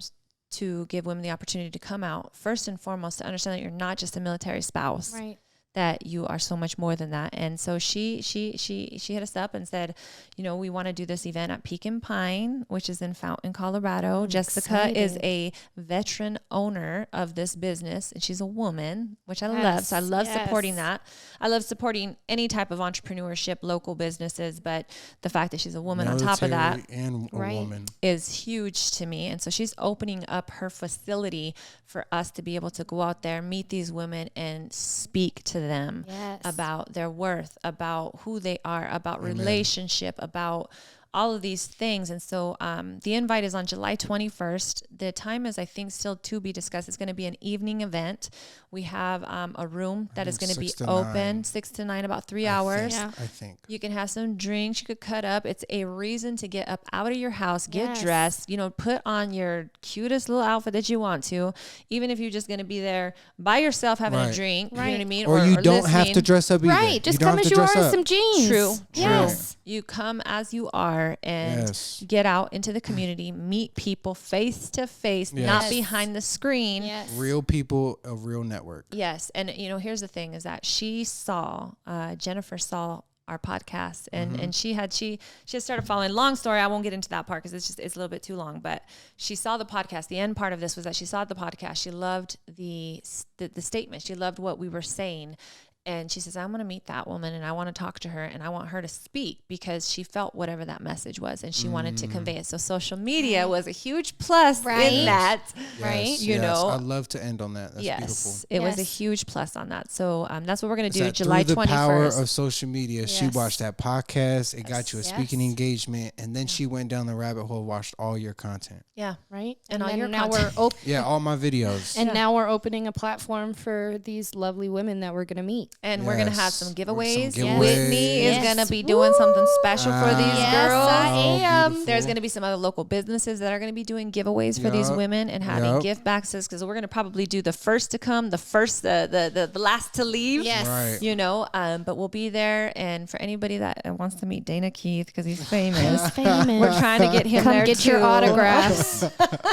to give women the opportunity to come out, first and foremost, to understand that you're not just a military spouse. Right. That you are so much more than that. And so she hit us up and said, we want to do this event at Pecan Pine, which is in Fountain, Colorado. Jessica is a veteran owner of this business, and she's a woman, which I love. So I love supporting that. I love supporting any type of entrepreneurship, local businesses, but the fact that she's a woman military on top of that and a woman is huge to me. And so she's opening up her facility for us to be able to go out there, meet these women and speak to them about their worth, about who they are, about relationship, about all of these things. And so the invite is on July 21st. The time is, I think, still to be discussed. It's going to be an evening event. We have a room that is going to be open 6 to 9, about 3 hours. I think. You can have some drinks. You could cut up. It's a reason to get up out of your house, get dressed, put on your cutest little outfit that you want to, even if you're just going to be there by yourself having a drink, you know what I mean? Or you don't have to dress up either. Right, just come as you are in some jeans. True. Yes. You come as you are and get out into the community, meet people face to face, not behind the screen. Yes. Real people, a real network. Yes. And, here's the thing is that Jennifer saw our podcast and she had started following. Long story, I won't get into that part because it's a little bit too long, but she saw the podcast. The end part of this was that she saw the podcast. She loved the statement. She loved what we were saying. And she says, I'm going to meet that woman and I want to talk to her and I want her to speak because she felt whatever that message was and she wanted to convey it. So social media was a huge plus in that, right? I love to end on that. That's beautiful. It was a huge plus on that. So that's what we're going to do July 21st. Through the power of social media, she watched that podcast. It got you a speaking engagement. And then she went down the rabbit hole, watched all your content. Yeah. Right. And all your now content. we're all my videos. And now we're opening a platform for these lovely women that we're going to meet. And we're going to have some giveaways. Yes. Whitney is going to be doing something special for these girls. I am. There's going to be some other local businesses that are going to be doing giveaways for ththese women and having gift boxes because we're going to probably do the first to come, the last to leave. Yes. Right. But we'll be there. And for anybody that wants to meet Dana Keith because he's famous, famous. we're trying to get him there get too. your autographs.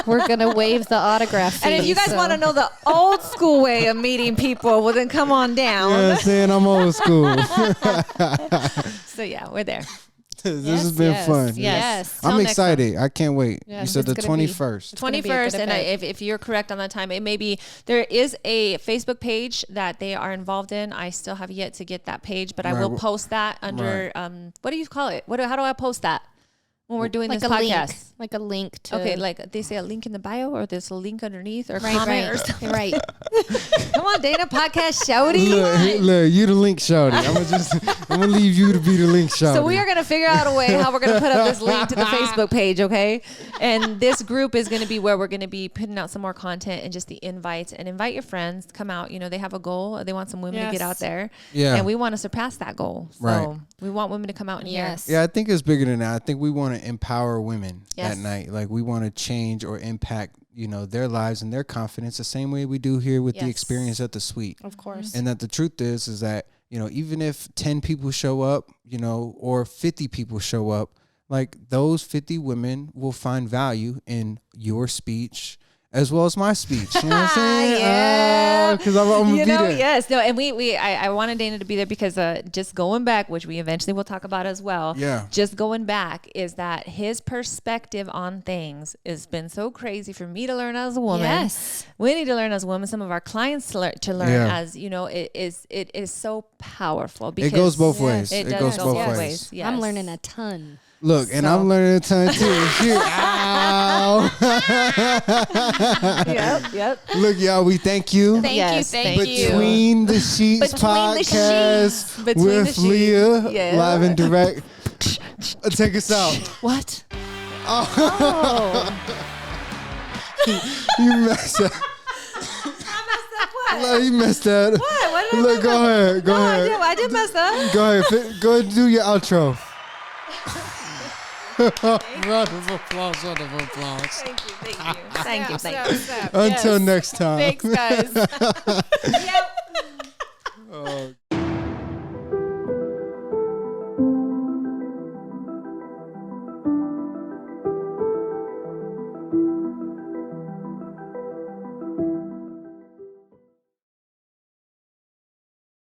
We're going to waive the autograph fee. And if you guys want to know the old school way of meeting people, well, then come on down. Yeah, saying I'm old school. So, we're there. This has been fun. Yes. I'm excited. I can't wait. Yeah, you said the 21st. 21st, and if you're correct on that time, it may be, there is a Facebook page that they are involved in. I still have yet to get that page, but I will post that under, what do you call it? How do I post that? When we're doing this podcast. Like a link to... Okay, like they say a link in the bio or there's a link underneath or comment or something. Right. Come on, Dana, podcast shouty. Look, you the link shouty. I'm gonna leave you to be the link shouty. So we are gonna figure out a way how we're gonna put up this link to the Facebook page, okay? And this group is gonna be where we're gonna be putting out some more content and just the invites and invite your friends, come out. They have a goal. They want some women to get out there. Yeah. And we want to surpass that goal. So we want women to come out and hear. Yeah, I think it's bigger than that. I think we want to empower women that night. Like we want to change or impact, their lives and their confidence the same way we do here with the experience at the suite. Of course. And that the truth is that, even if 10 people show up, or 50 people show up, like those 50 women will find value in your speech as well as my speech. You know what I'm saying? Yeah. Because I'm going to be there. Yes. No, and I wanted Dana to be there because just going back, which we eventually will talk about as well. Yeah. Just going back is that his perspective on things has been so crazy for me to learn as a woman. Yes. We need to learn as women. Some of our clients to learn as, it is so powerful. Because it goes both ways. It goes both both ways. Yes. I'm learning a ton. Look, and I'm learning a ton too. Ow. Yep. Look, y'all, we thank you. Thank you. Between the Sheets podcast with Lea, live and direct. Take us out. What? Oh. You messed up. What? You messed up. What? Look, go ahead. I did mess up. Go ahead. Go ahead and do your outro. Round of applause. Thank you. Until next time. Thanks, guys. Yep.